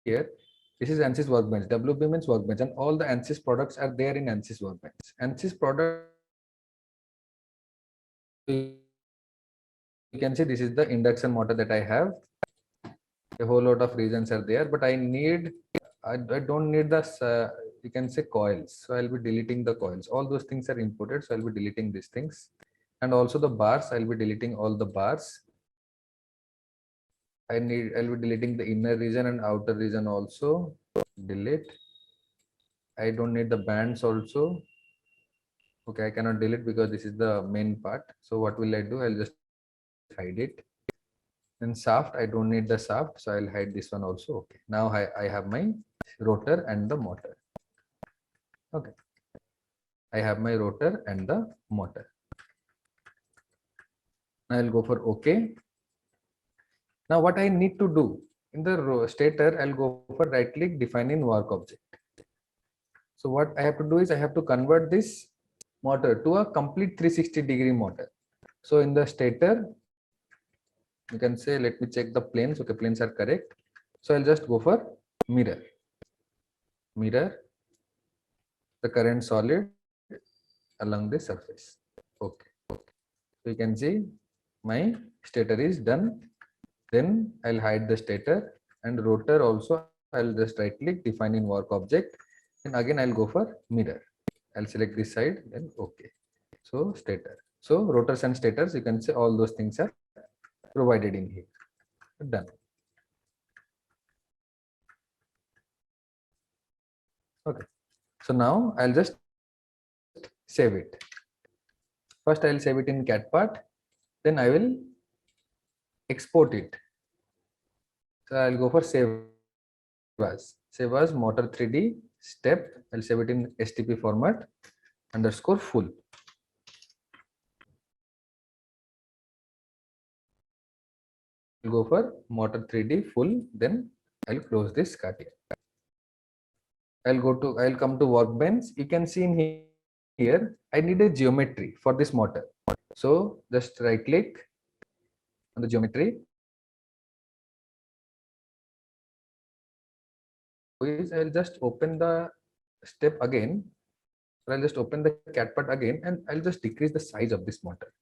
Speaker 1: here, this is ANSYS workbench. WB means workbench, and all the ANSYS products are there in ANSYS workbench. ANSYS product, you can see this is the induction motor that I have. A whole lot of regions are there, but I need I don't need this, you can say coils. So I'll be deleting the coils. All those things are imported. So I'll be deleting these things. And also the bars, I'll be deleting all the bars. I'll be deleting the inner region and outer region also. Delete. I don't need the bands also. Okay, I cannot delete because this is the main part. So what will I do? I'll just hide it. Then shaft, I don't need the shaft, so I'll hide this one also. Okay, now I have my rotor and the motor. Okay, I have my rotor and the motor. Now I'll go for OK. Now what I need to do in the stator, I'll go for right click, define in work object. So what I have to do is I have to convert this motor to a complete 360-degree motor. So in the stator, you can say, let me check the planes. Okay, planes are correct. So I'll just go for mirror the current solid along the surface. Okay, so you can see my stator is done. Then I'll hide the stator and rotor also. I'll just right click, define in work object, and again I'll go for mirror. I'll select this side, then okay. So stator. So rotors and stators, you can say all those things are provided in here. Done. Okay. So now I'll just save it. First I'll save it in CATPart. Then I will export it. So I'll go for save as motor 3D step. I'll save it in STP format underscore full. I'll go for motor 3D full. Then I'll close this Cartier. I'll come to workbench. You can see in here, I need a geometry for this motor. So just right click on the geometry. I'll just open the step again. I'll just open the CATPart again and I'll just decrease the size of this motor.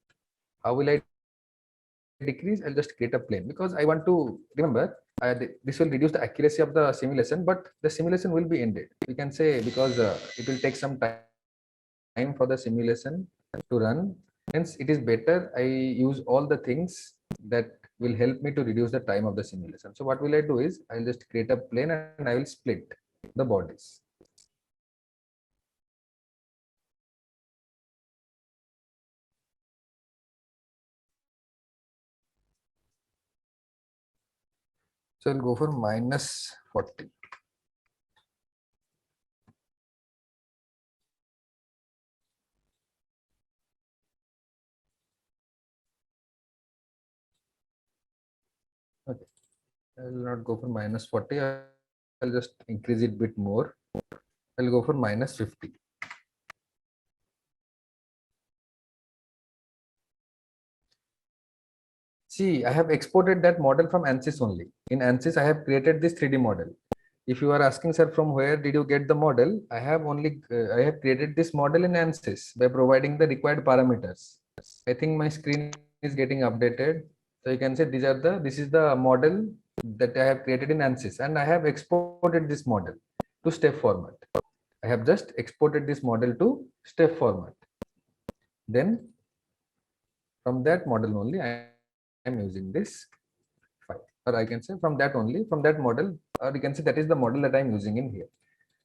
Speaker 1: How will I decrease? I'll just create a plane because I want to remember this will reduce the accuracy of the simulation, but the simulation will be ended. You can say because it will take some time for the simulation to run. Hence, it is better I use all the things that will help me to reduce the time of the simulation. So what will I do is I'll just create a plane and I will split the bodies. So I'll go for -40. Okay. I'll not go for -40. I'll just increase it a bit more. I'll go for -50. See, I have exported that model from ANSYS only. In ANSYS, I have created this 3D model. If you are asking, sir, from where did you get the model? I have created this model in ANSYS by providing the required parameters. I think my screen is getting updated. So you can say this is the model that I have created in ANSYS, and I have exported this model to step format. I have just exported this model to step format. Then from that model only I am using this file, or I can say from that model, or you can say that is the model that I am using in here.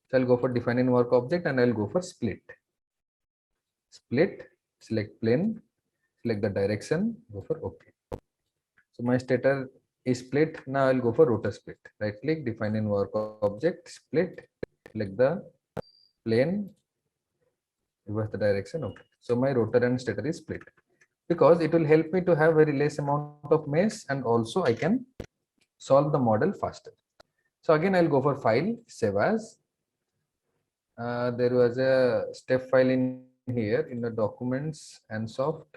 Speaker 1: So I'll go for define in work object and I'll go for split. Select plane, select the direction, go for OK. So my stator is split. Now I'll go for rotor split. Right click, define in work object, split, select the plane, reverse the direction. Okay. So my rotor and stator is split because it will help me to have very less amount of mesh, and also I can solve the model faster. So again, I'll go for file, save as. There was a step file in here in the documents and soft.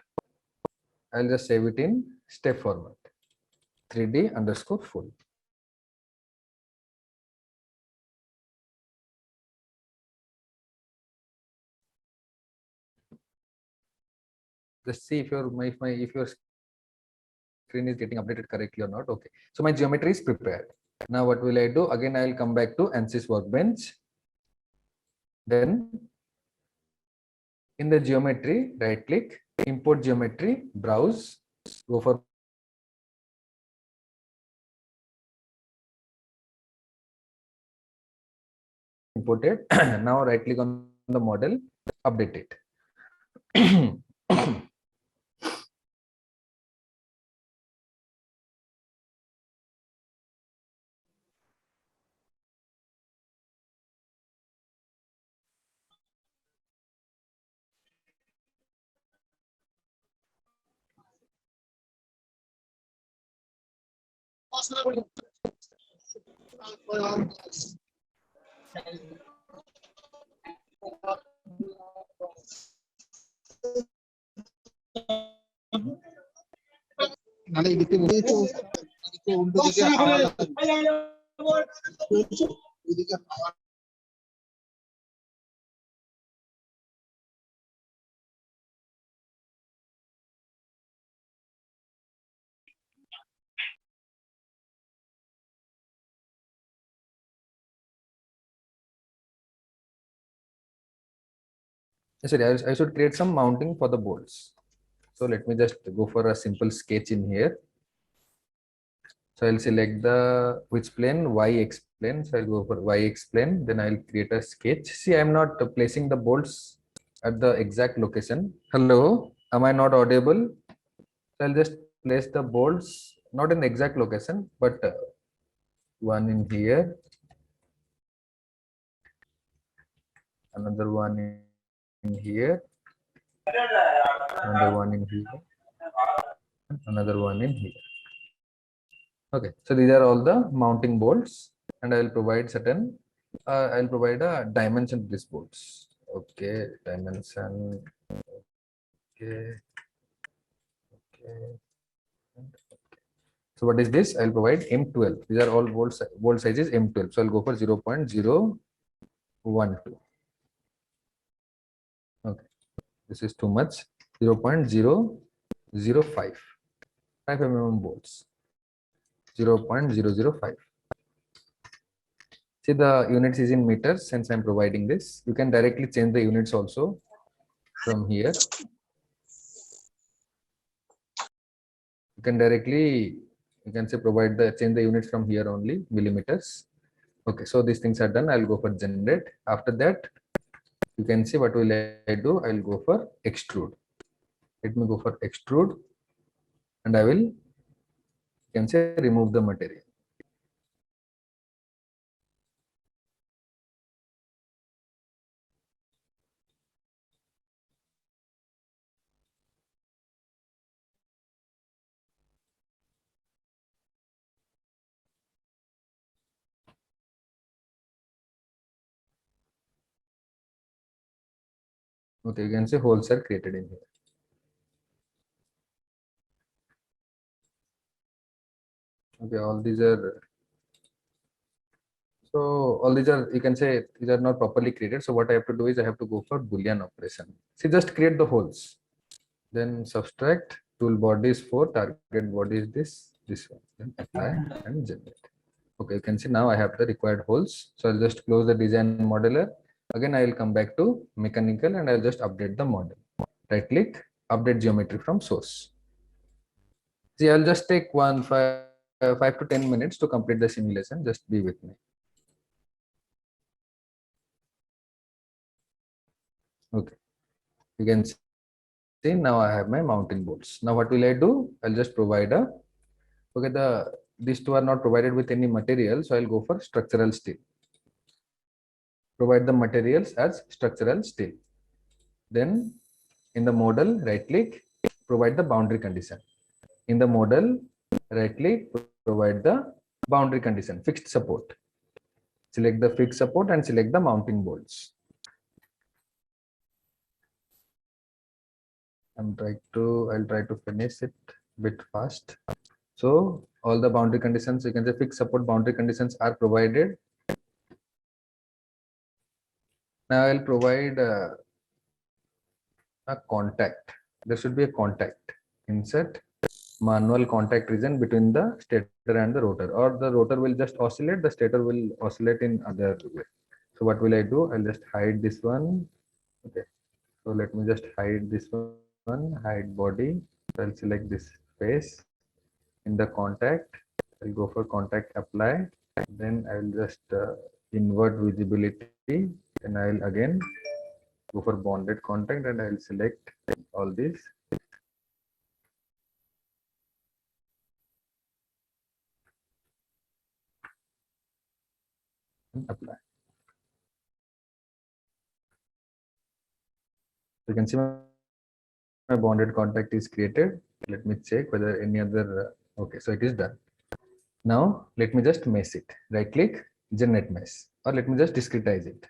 Speaker 1: I'll just save it in step format, 3D underscore full. Just see if your screen is getting updated correctly or not. Okay. So my geometry is prepared. Now what will I do? Again, I will come back to ANSYS Workbench. Then in the geometry, right click, import geometry, browse, go for imported. Now right click on the model, update it.
Speaker 2: নালে এদিকে এদিকে উল্টো দিকে হাওয়া লাগবে এদিকে হাওয়া
Speaker 1: Sorry, I should create some mounting for the bolts. So let me just go for a simple sketch in here. So I'll select the which plane, YX plane. So I'll go for YX plane. Then I'll create a sketch. See, I'm not placing the bolts at the exact location. Hello, am I not audible? So I'll just place the bolts not in the exact location, but one in here, another one in here, another one in here, another one in here. Okay, so these are all the mounting bolts, and I'll provide certain. I'll provide a dimension to these bolts. Okay, dimension. Okay, okay. So what is this? I'll provide M12. These are all bolt sizes M12. So I'll go for 0.012. Okay, this is too much. 0.005. 5 mm bolts. 0.005. See, the units is in meters. Since I'm providing this, you can directly change the units also from here. You can directly, you can say provide the change the units from here only, millimeters. Okay, so these things are done. I'll go for generate. After that, you can see what will I do? I'll go for extrude. Let me go for extrude, and I will, you can say, remove the material. Okay, you can say holes are created in here. Okay, all these are, so all these are, you can say these are not properly created. So what I have to do is I have to go for Boolean operation. See, just create the holes. Then subtract, tool body is 4, target body is this one. Then apply and generate. Okay, you can see now I have the required holes. So I'll just close the design modeler. Again, I will come back to mechanical and I'll just update the model. Right click, update geometry from source. See, I'll just take 5 to 10 minutes to complete the simulation. Just be with me. Okay, you can see now I have my mounting bolts. Now what will I do? I'll just provide a, okay, these two are not provided with any material, so I'll go for structural steel. Provide the materials as structural steel. Then in the model, right click, provide the boundary condition. In the model, right click, provide the boundary condition, fixed support. Select the fixed support and select the mounting bolts. I'll try to finish it a bit fast. So all the boundary conditions, you can say fixed support boundary conditions are provided. Now I'll provide a contact. There should be a contact. Insert manual contact region between the stator and the rotor, or the rotor will just oscillate, the stator will oscillate in other way. So what will I do? I'll just hide this one. Okay. So let me just hide this one, hide body. I'll select this face in the contact. I'll go for contact apply. Then I'll just invert visibility, and I'll again go for bonded contact, and I'll select all these. And apply. You can see my bonded contact is created. Let me check whether any other. Okay, so it is done. Now let me just mesh it. Right click, generate mesh, or let me just discretize it.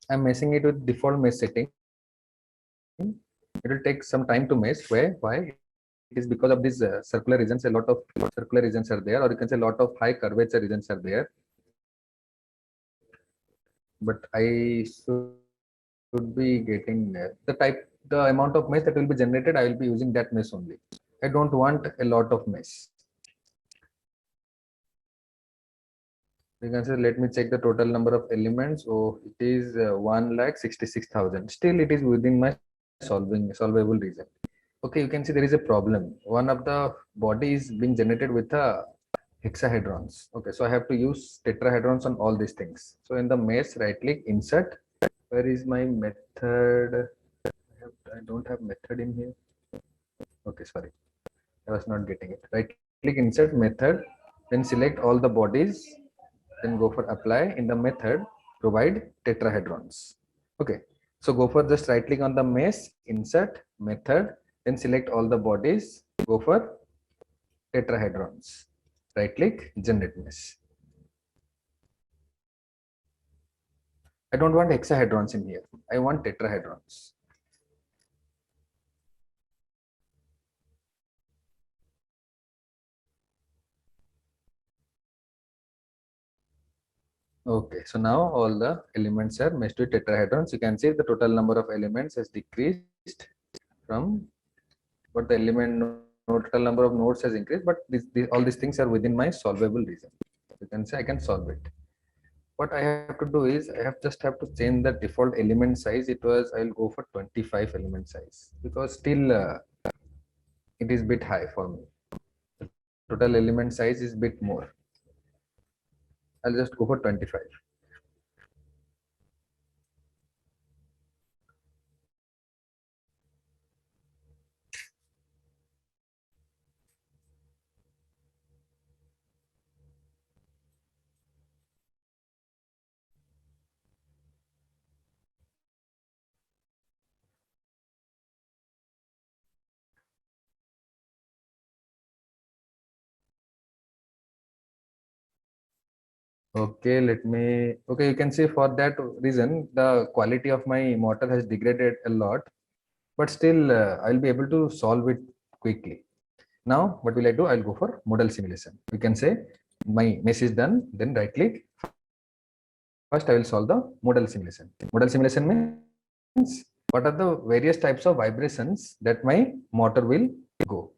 Speaker 1: I'm meshing it with default mesh setting. It will take some time to mesh. Why? It is because of these circular regions. A lot of circular regions are there, or you can say a lot of high curvature regions are there. But I should be getting the amount of mesh that will be generated. I will be using that mesh only. I don't want a lot of mesh. You can say, let me check the total number of elements. Oh, it is 1,66,000. Still, it is within my solvable region. Okay, you can see there is a problem. One of the body is being generated with a hexahedrons. Okay, so I have to use tetrahedrons on all these things. So in the mesh, right click, insert. Where is my method? I don't have method in here. Okay, sorry, I was not getting it. Right click, insert method, then select all the bodies, then go for apply. In the method, provide tetrahedrons. Okay, so go for just right click on the mesh, insert method, then select all the bodies, go for tetrahedrons. Right click, generate mesh. I don't want hexahedrons in here. I want tetrahedrons. Okay, so now all the elements are meshed with tetrahedrons. You can see the total number of elements has decreased from, but the total number of nodes has increased, but all these things are within my solvable region. You can say I can solve it. What I have to do is I have to change the default element size. It was, I'll go for 25 element size, because still it is bit high for me. The total element size is bit more. I'll just go for 25. Okay, okay, you can see for that reason, the quality of my motor has degraded a lot, but still I'll be able to solve it quickly. Now, what will I do? I'll go for model simulation. You can say my mesh is done, then right click. First, I will solve the model simulation. Model simulation means what are the various types of vibrations that my motor will go.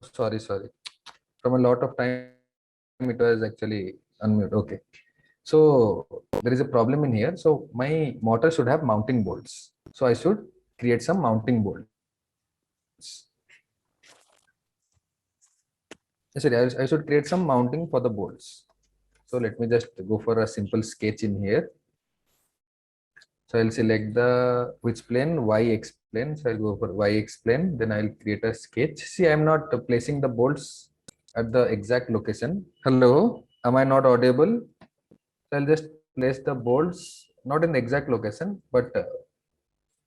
Speaker 1: sorry, sorry. From a lot of time, it was actually unmute. Okay. So there is a problem in here. So my motor should have mounting bolts. So I should create some mounting bolts. Sorry, I should create some mounting for the bolts. So let me just go for a simple sketch in here. So I'll select the which plane, y-x plane. So I'll go for y-x plane. Then I'll create a sketch. See, I'm not placing the bolts at the exact location. Hello, am I not audible? So I'll just place the bolts not in the exact location, but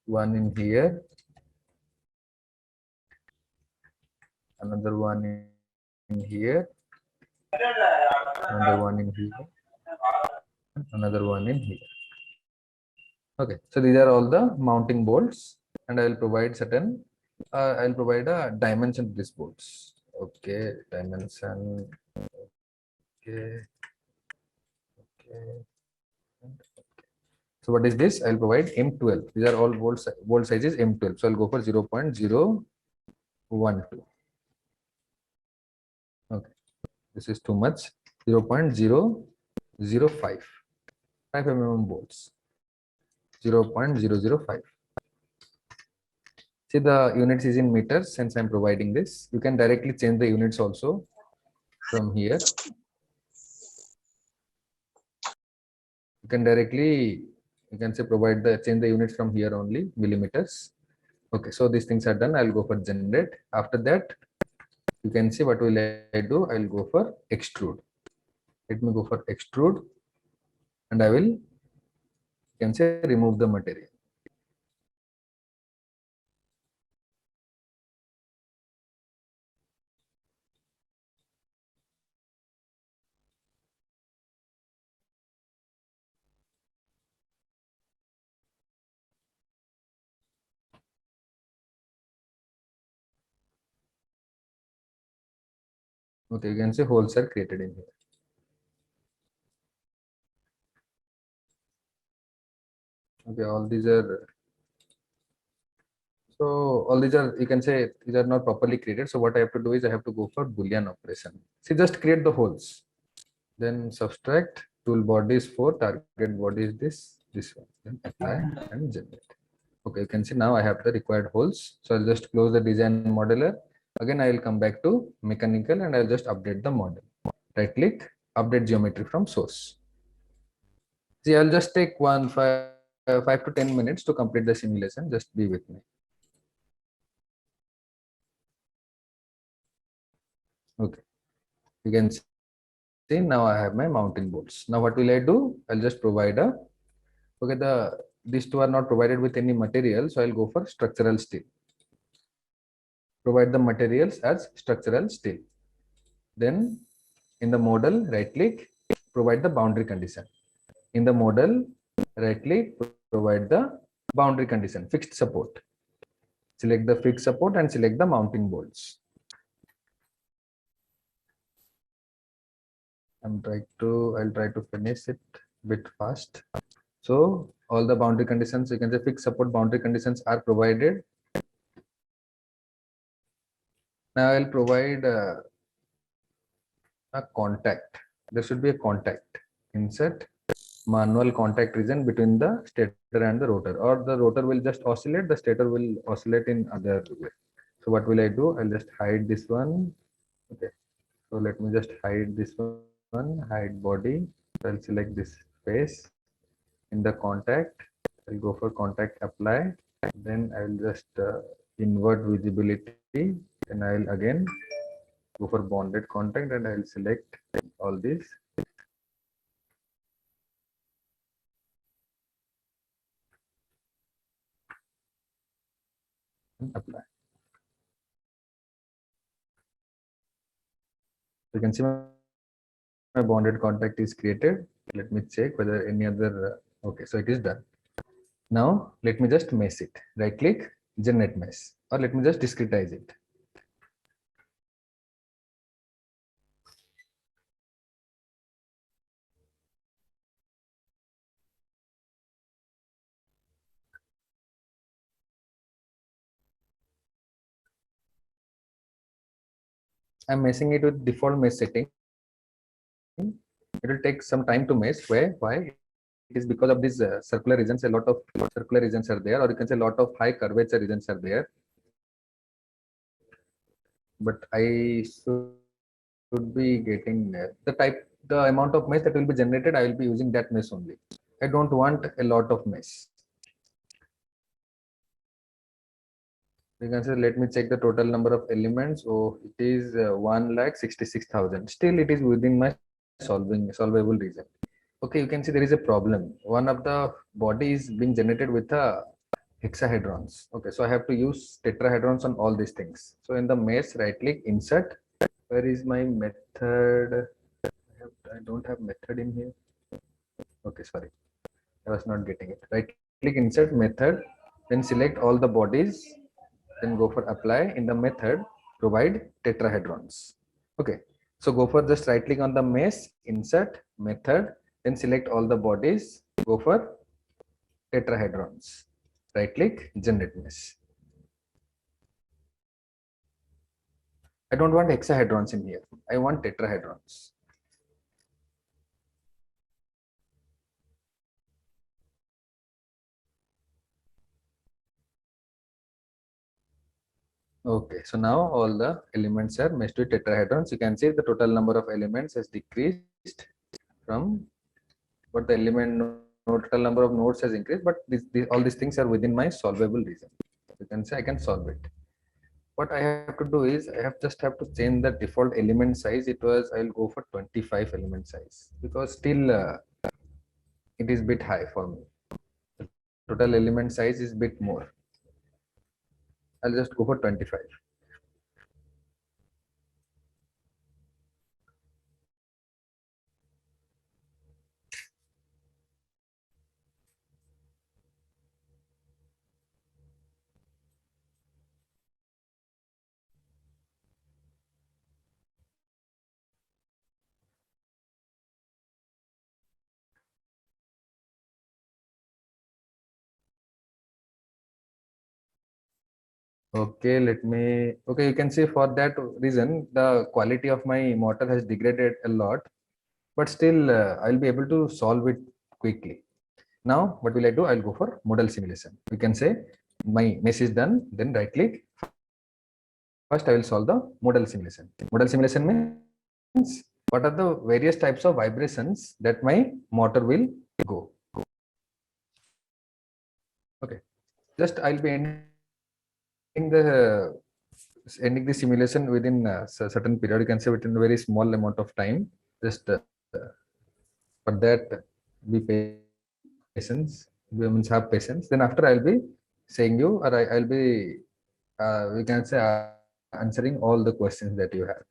Speaker 1: one in here, another one in here, another one in here, another one in here. Okay, so these are all the mounting bolts, and I will provide certain. I'll provide a dimension to these bolts. Okay, dimension. Okay, okay. So what is this? I'll provide M12. These are all bolt sizes M12. So I'll go for 0.012. Okay, this is too much. 0.005. 5 mm bolts. 0.005. See, the units is in meters. Since I'm providing this, you can directly change the units also from here. You can directly, you can say provide the change the units from here only, millimeters. Okay, so these things are done. I'll go for generate. After that, you can see what will I do. I'll go for extrude. Let me go for extrude, and I will, you can say, remove the material. Okay, you can say holes are created in here. Okay, all these are, so all these are, you can say these are not properly created. So what I have to do is I have to go for Boolean operation. See, just create the holes. Then subtract tool body is 4, target body is this one. Then apply and generate. Okay, you can see now I have the required holes. So I'll just close the design modeler. Again, I will come back to mechanical and I'll just update the model. Right click, update geometry from source. See, I'll just take 5 to 10 minutes to complete the simulation. Just be with me. Okay, you can see now I have my mounting bolts. Now what will I do? I'll just provide a, okay, these two are not provided with any material, so I'll go for structural steel. Provide the materials as structural steel. Then in the model, right click, provide the boundary condition. In the model, right click, provide the boundary condition, fixed support. Select the fixed support and select the mounting bolts. I'll try to finish it a bit fast. So all the boundary conditions, you can say fixed support boundary conditions are provided. Now I'll provide a contact. There should be a contact. Insert manual contact region between the stator and the rotor, or the rotor will just oscillate, the stator will oscillate in other way. So what will I do? I'll just hide this one. Okay. So let me just hide this one, hide body. I'll select this face. In the contact, I'll go for contact apply. Then I'll just invert visibility. And I'll again go for bonded contact and I'll select all these. And apply. You can see my bonded contact is created. Let me check whether any other, okay, so it is done. Now let me just mesh it. Right click, generate mesh, or let me just discretize it. I'm meshing it with default mesh setting. It will take some time to mesh. Why? It is because of these circular regions. A lot of circular regions are there, or you can say a lot of high curvature regions are there. But I should be getting the amount of mesh that will be generated. I will be using that mesh only. I don't want a lot of mesh. You can say, let me check the total number of elements. Oh, it is 1,66,000. Still, it is within my solvable region. Okay, you can see there is a problem. One of the body is being generated with a hexahedrons. Okay, so I have to use tetrahedrons on all these things. So in the mesh, right click, insert. Where is my method? I don't have method in here. Okay, sorry, I was not getting it. Right click, insert method, then select all the bodies, then go for apply. In the method, provide tetrahedrons. Okay, so go for just right click on the mesh, insert method, then select all the bodies, go for tetrahedrons. Right click, generate mesh. I don't want hexahedrons in here. I want tetrahedrons. Okay, so now all the elements are meshed with tetrahedrons. You can see the total number of elements has decreased from, but the total number of nodes has increased, but all these things are within my solvable region. You can say I can solve it. What I have to do is I have just have to change the default element size. It was, I'll go for 25 element size because still it is bit high for me. Total element size is bit more. I'll just go for 25. Okay, okay, you can see for that reason, the quality of my motor has degraded a lot, but still I'll be able to solve it quickly. Now, what will I do? I'll go for model simulation. You can say my mesh is done, then right click. First, I will solve the model simulation. Model simulation means what are the various types of vibrations that my motor will go. Okay, just I'll be the ending the simulation within a certain period. You can say within a very small amount of time. Just for that, be patience. We means have patience. Then after I'll be saying you, or I'll be we can say answering all the questions that you have.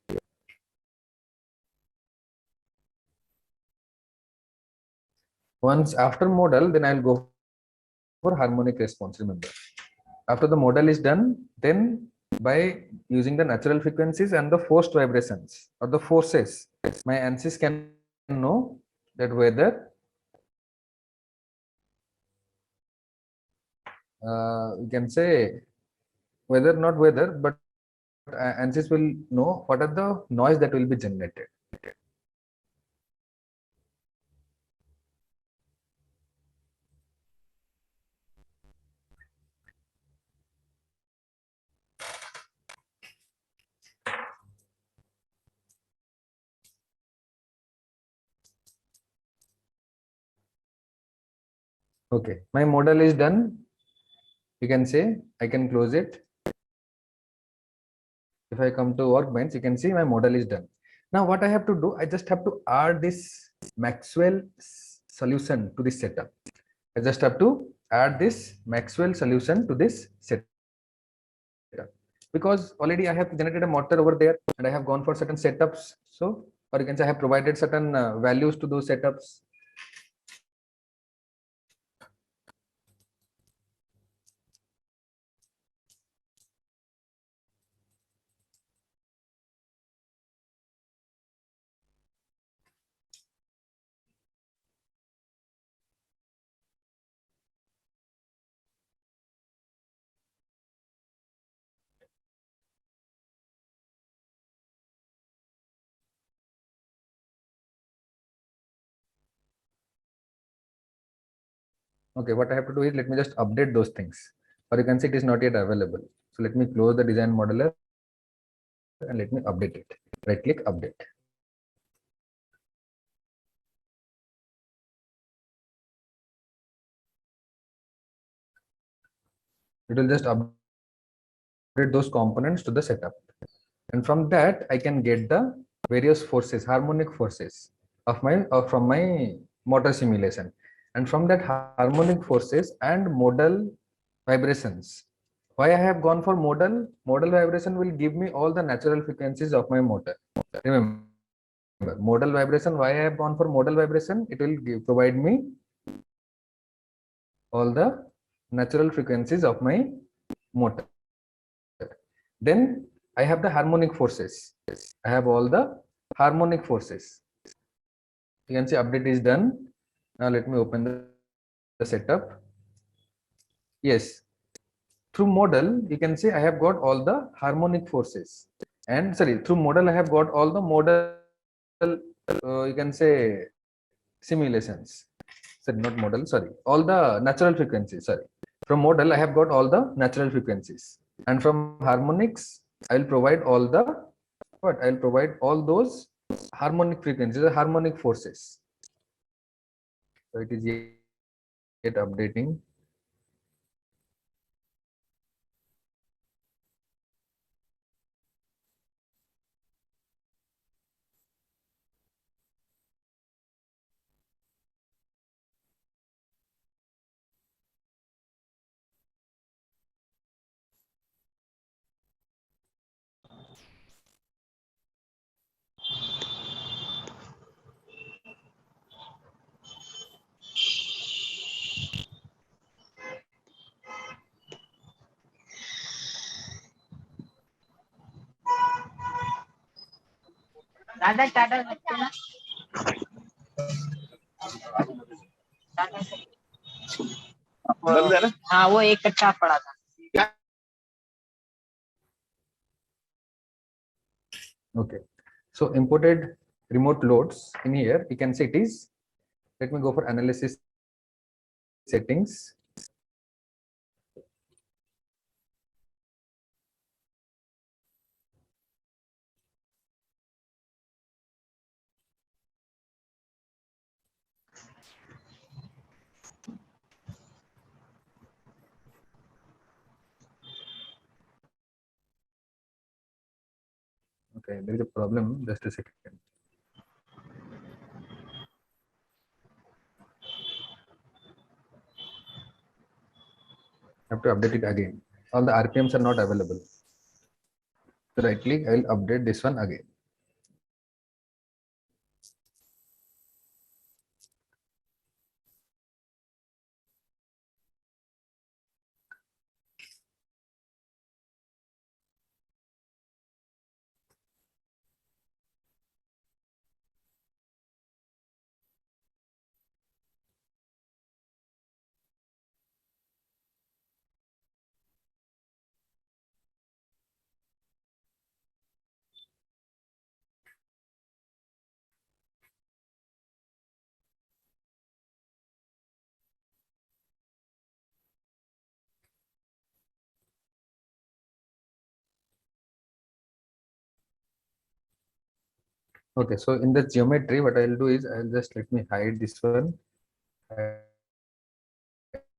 Speaker 1: Once after model, then I'll go for harmonic response. Remember, after the model is done, then by using the natural frequencies and the forced vibrations or the forces, my ANSYS can know that whether you can say whether not whether, but ANSYS will know what are the noise that will be generated. Okay, my model is done. You can say I can close it. If I come to Workbench, you can see my model is done. Now what I have to do, I just have to add this Maxwell solution to this setup. I just have to add this Maxwell solution to this setup. Because already I have generated a motor over there and I have gone for certain setups. So, or you can say I have provided certain values to those setups. Okay, what I have to do is let me just update those things. Or you can see it is not yet available. So let me close the design modeler and let me update it. Right click update. It will just update those components to the setup. And from that, I can get the various forces, harmonic forces of my from my motor simulation. And from that harmonic forces and modal vibrations. Why I have gone for modal? Modal vibration will give me all the natural frequencies of my motor. Remember, modal vibration. Why I have gone for modal vibration? It will provide me all the natural frequencies of my motor. Then I have the harmonic forces. I have all the harmonic forces. You can see update is done. Now let me open the setup. Yes, through model, you can see I have got all the harmonic forces. And sorry, through model, I have got all the model, you can say simulations. Sorry, not model, sorry, all the natural frequencies. Sorry, from model, I have got all the natural frequencies. And from harmonics, I will provide all the what? I will provide all those harmonic frequencies, the harmonic forces. So it is yet updating.
Speaker 3: दादा टाटा लगते ना हाँ वो एक कट्टा पड़ा था
Speaker 1: Okay. So imported remote loads in here, you can see it is, let me go for analysis settings. Okay, there is a problem, just a second. I have to update it again. All the RPMs are not available. So right click, I will update this one again. Okay, so in the geometry, what I'll do is I'll just let me hide this one,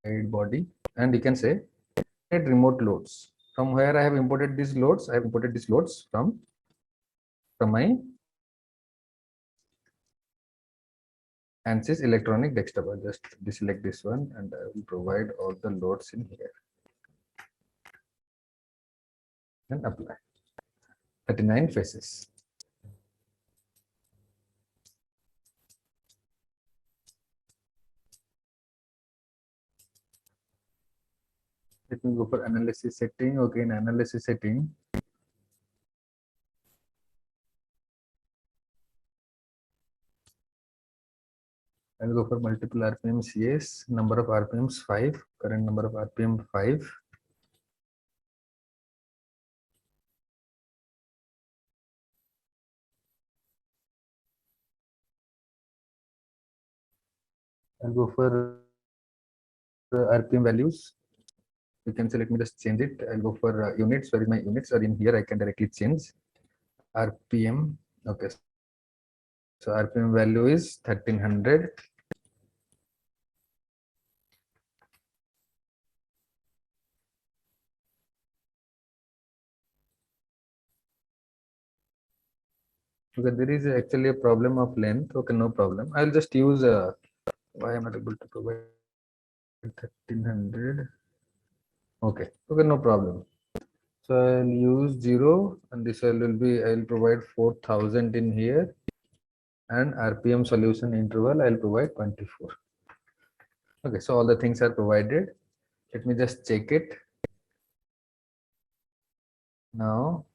Speaker 1: hide body, and you can say add remote loads. From where I have imported these loads, I have imported these loads from my ANSYS electronic desktop. I'll just deselect this one and I will provide all the loads in here and apply. 39 faces. Let me go for analysis setting. Okay, in analysis setting, I'll go for multiple RPMs. Yes, number of RPMs 5. Current number of RPM 5. I'll go for RPM values. You can say, let me just change it. I'll go for units. Where is my units? Or in here, I can directly change RPM. Okay. So RPM value is 1300. Okay, there is actually a problem of length. Okay, no problem. I'll just use why I'm not able to provide 1300. Okay, no problem. So I'll use 0 and this will be, I'll provide 4000 in here, and RPM solution interval I'll provide 24. Okay, so all the things are provided. Let me just check it. Now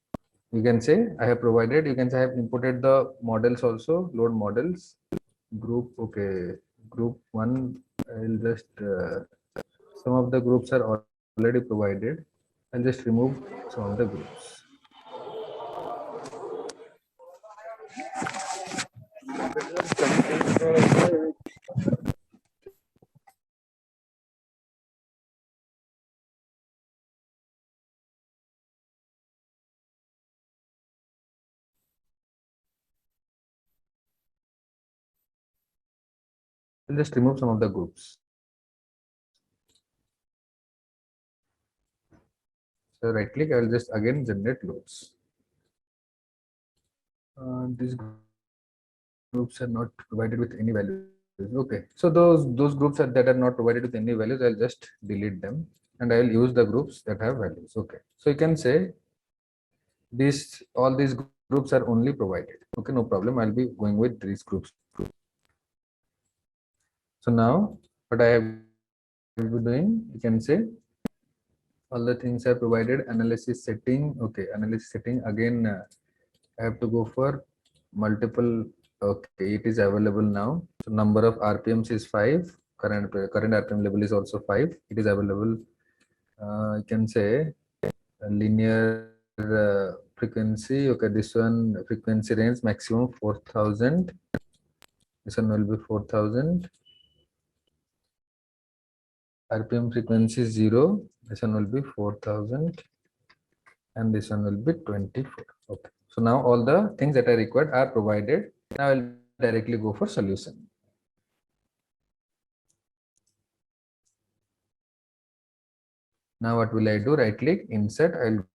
Speaker 1: you can say I have provided, you can say I have imported the models also, load models, group. Okay, group 1, I'll just some of the groups are already provided. I'll just remove some of the groups. I'll just remove some of the groups. So right click, I will just again generate loads. These groups are not provided with any values. Okay, so those groups that are not provided with any values, I'll just delete them and I'll use the groups that have values. Okay, so you can say all these groups are only provided. Okay, no problem. I'll be going with these groups. So now what I have been doing, you can say all the things are provided. Analysis setting. Okay, analysis setting again. I have to go for multiple. Okay, it is available now. So number of RPMs is 5. Current RPM level is also 5. It is available. You can say linear frequency. Okay, this one frequency range maximum 4000. This one will be 4000. RPM frequency 0. This one will be 4000. And this one will be 24. Okay. So now all the things that are required are provided. Now I'll directly go for solution. Now what will I do? Right click, insert. I'll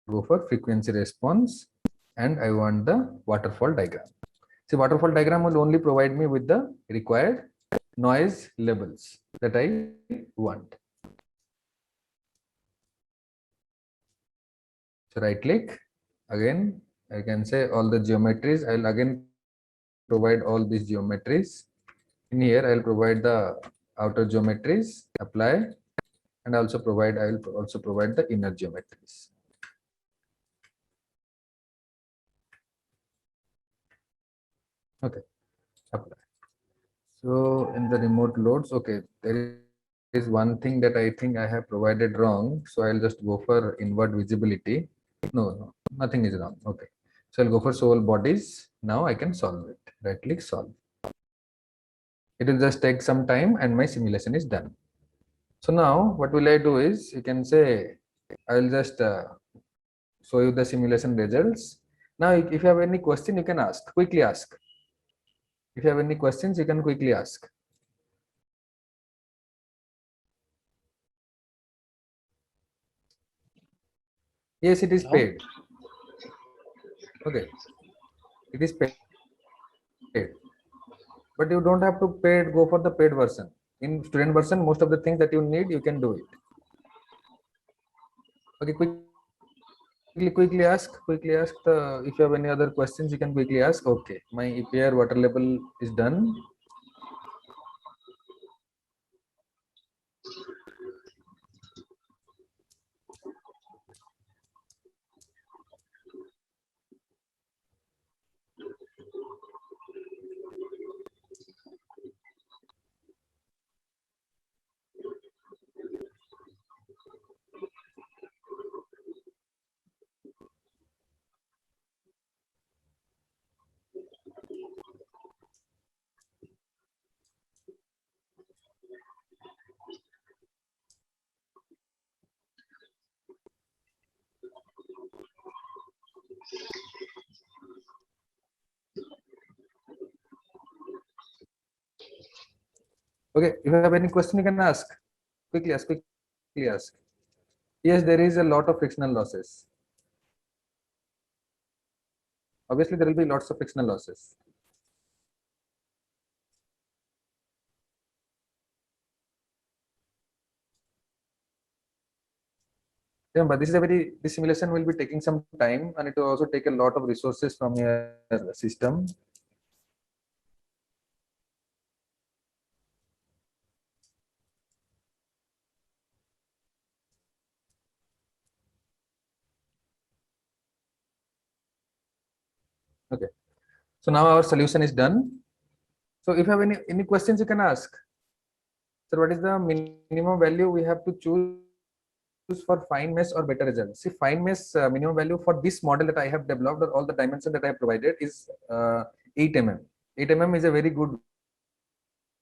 Speaker 1: go for frequency response and I want the waterfall diagram. See, waterfall diagram will only provide me with the required noise levels that I want. So right click, again I can say all the geometries. I'll again provide all these geometries. In here I'll provide the outer geometries, apply, and I'll also provide the inner geometries. Okay, apply. So in the remote loads, okay, there is one thing that I think I have provided wrong. So I'll just go for invert visibility. No, nothing is wrong. Okay, so I'll go for solve bodies. Now I can solve it. Right click, solve. It will just take some time and my simulation is done. So now what will I do is, you can say I'll just show you the simulation results. Now if you have any question, you can ask, quickly ask. If you have any questions, you can quickly ask. Yes, it is paid. Okay, it is paid, but you don't have to go for the paid version. In student version, most of the things that you need, you can do it. Okay, quickly ask the, if you have any other questions, you can quickly ask. Okay, my EPR water level is done. Okay, if you have any question, you can ask. Quickly ask, quickly ask. Yes, there is a lot of frictional losses. Obviously, there will be lots of frictional losses. Remember, this simulation will be taking some time, and it will also take a lot of resources from your system. Okay, so now our solution is done. So if you have any questions, you can ask. So what is the minimum value we have to choose for fine mesh or better results? See, fine mesh minimum value for this model that I have developed, or all the dimensions that I have provided, is 8 mm. 8 mm is a very good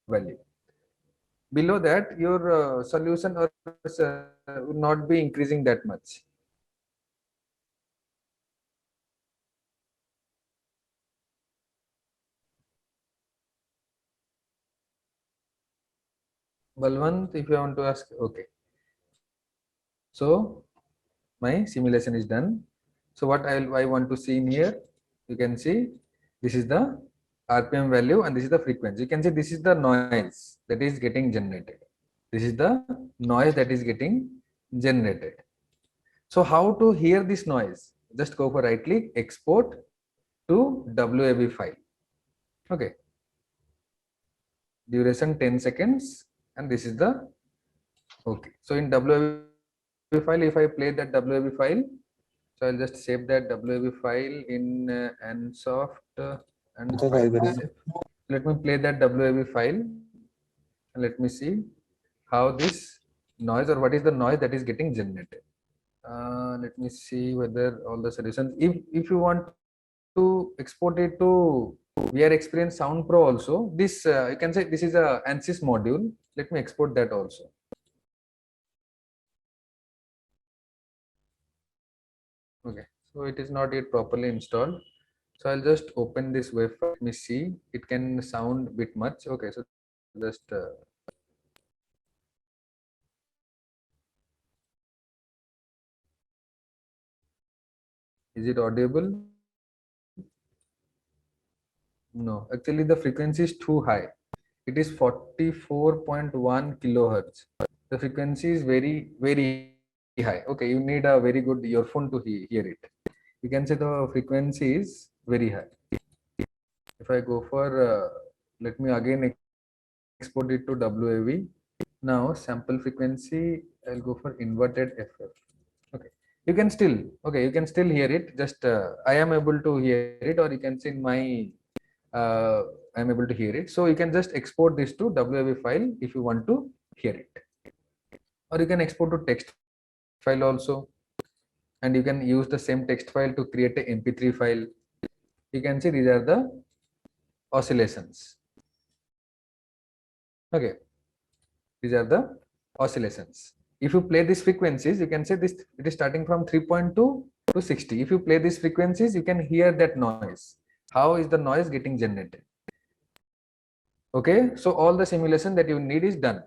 Speaker 1: value. Below that, your solution will not be increasing that much. Balwant, if you want to ask, okay. So my simulation is done. So what I want to see in here, you can see this is the RPM value and this is the frequency. You can see this is the noise that is getting generated. This is the noise that is getting generated. So how to hear this noise? Just go for right click, export to WAV file. Okay. Duration 10 seconds, and this is the okay. So in WAV file, if I play that WAV file, so I'll just save that WAV file in Ansoft and
Speaker 2: Okay,
Speaker 1: file
Speaker 2: very
Speaker 1: save. Let me play that WAV file and let me see how this noise, or what is the noise that is getting generated. Let me see whether all the solutions. If you want to export it to VR Experience Sound Pro also, this you can say this is a ANSYS module. Let me export that also. Okay, so it is not yet properly installed. So I'll just open this web file. Let me see. It can sound a bit much. Okay, so just is it audible? No, actually the frequency is too high. It is 44.1 kilohertz. The frequency is very high. Okay, you need a very good earphone to hear it. You can say the frequency is very high. If I go for, let me again export it to WAV. Now sample frequency, I'll go for inverted FF. Okay, you can still, okay, you can still hear it. Just I am able to hear it, or you can see in my, I'm able to hear it. So you can just export this to WAV file if you want to hear it, or you can export to text file also, and you can use the same text file to create a MP3 file. You can see these are the oscillations. Okay, these are the oscillations. If you play these frequencies, you can say this, it is starting from 3.2 to 60. If you play these frequencies, you can hear that noise. How is the noise getting generated? Okay, so all the simulation that you need is done.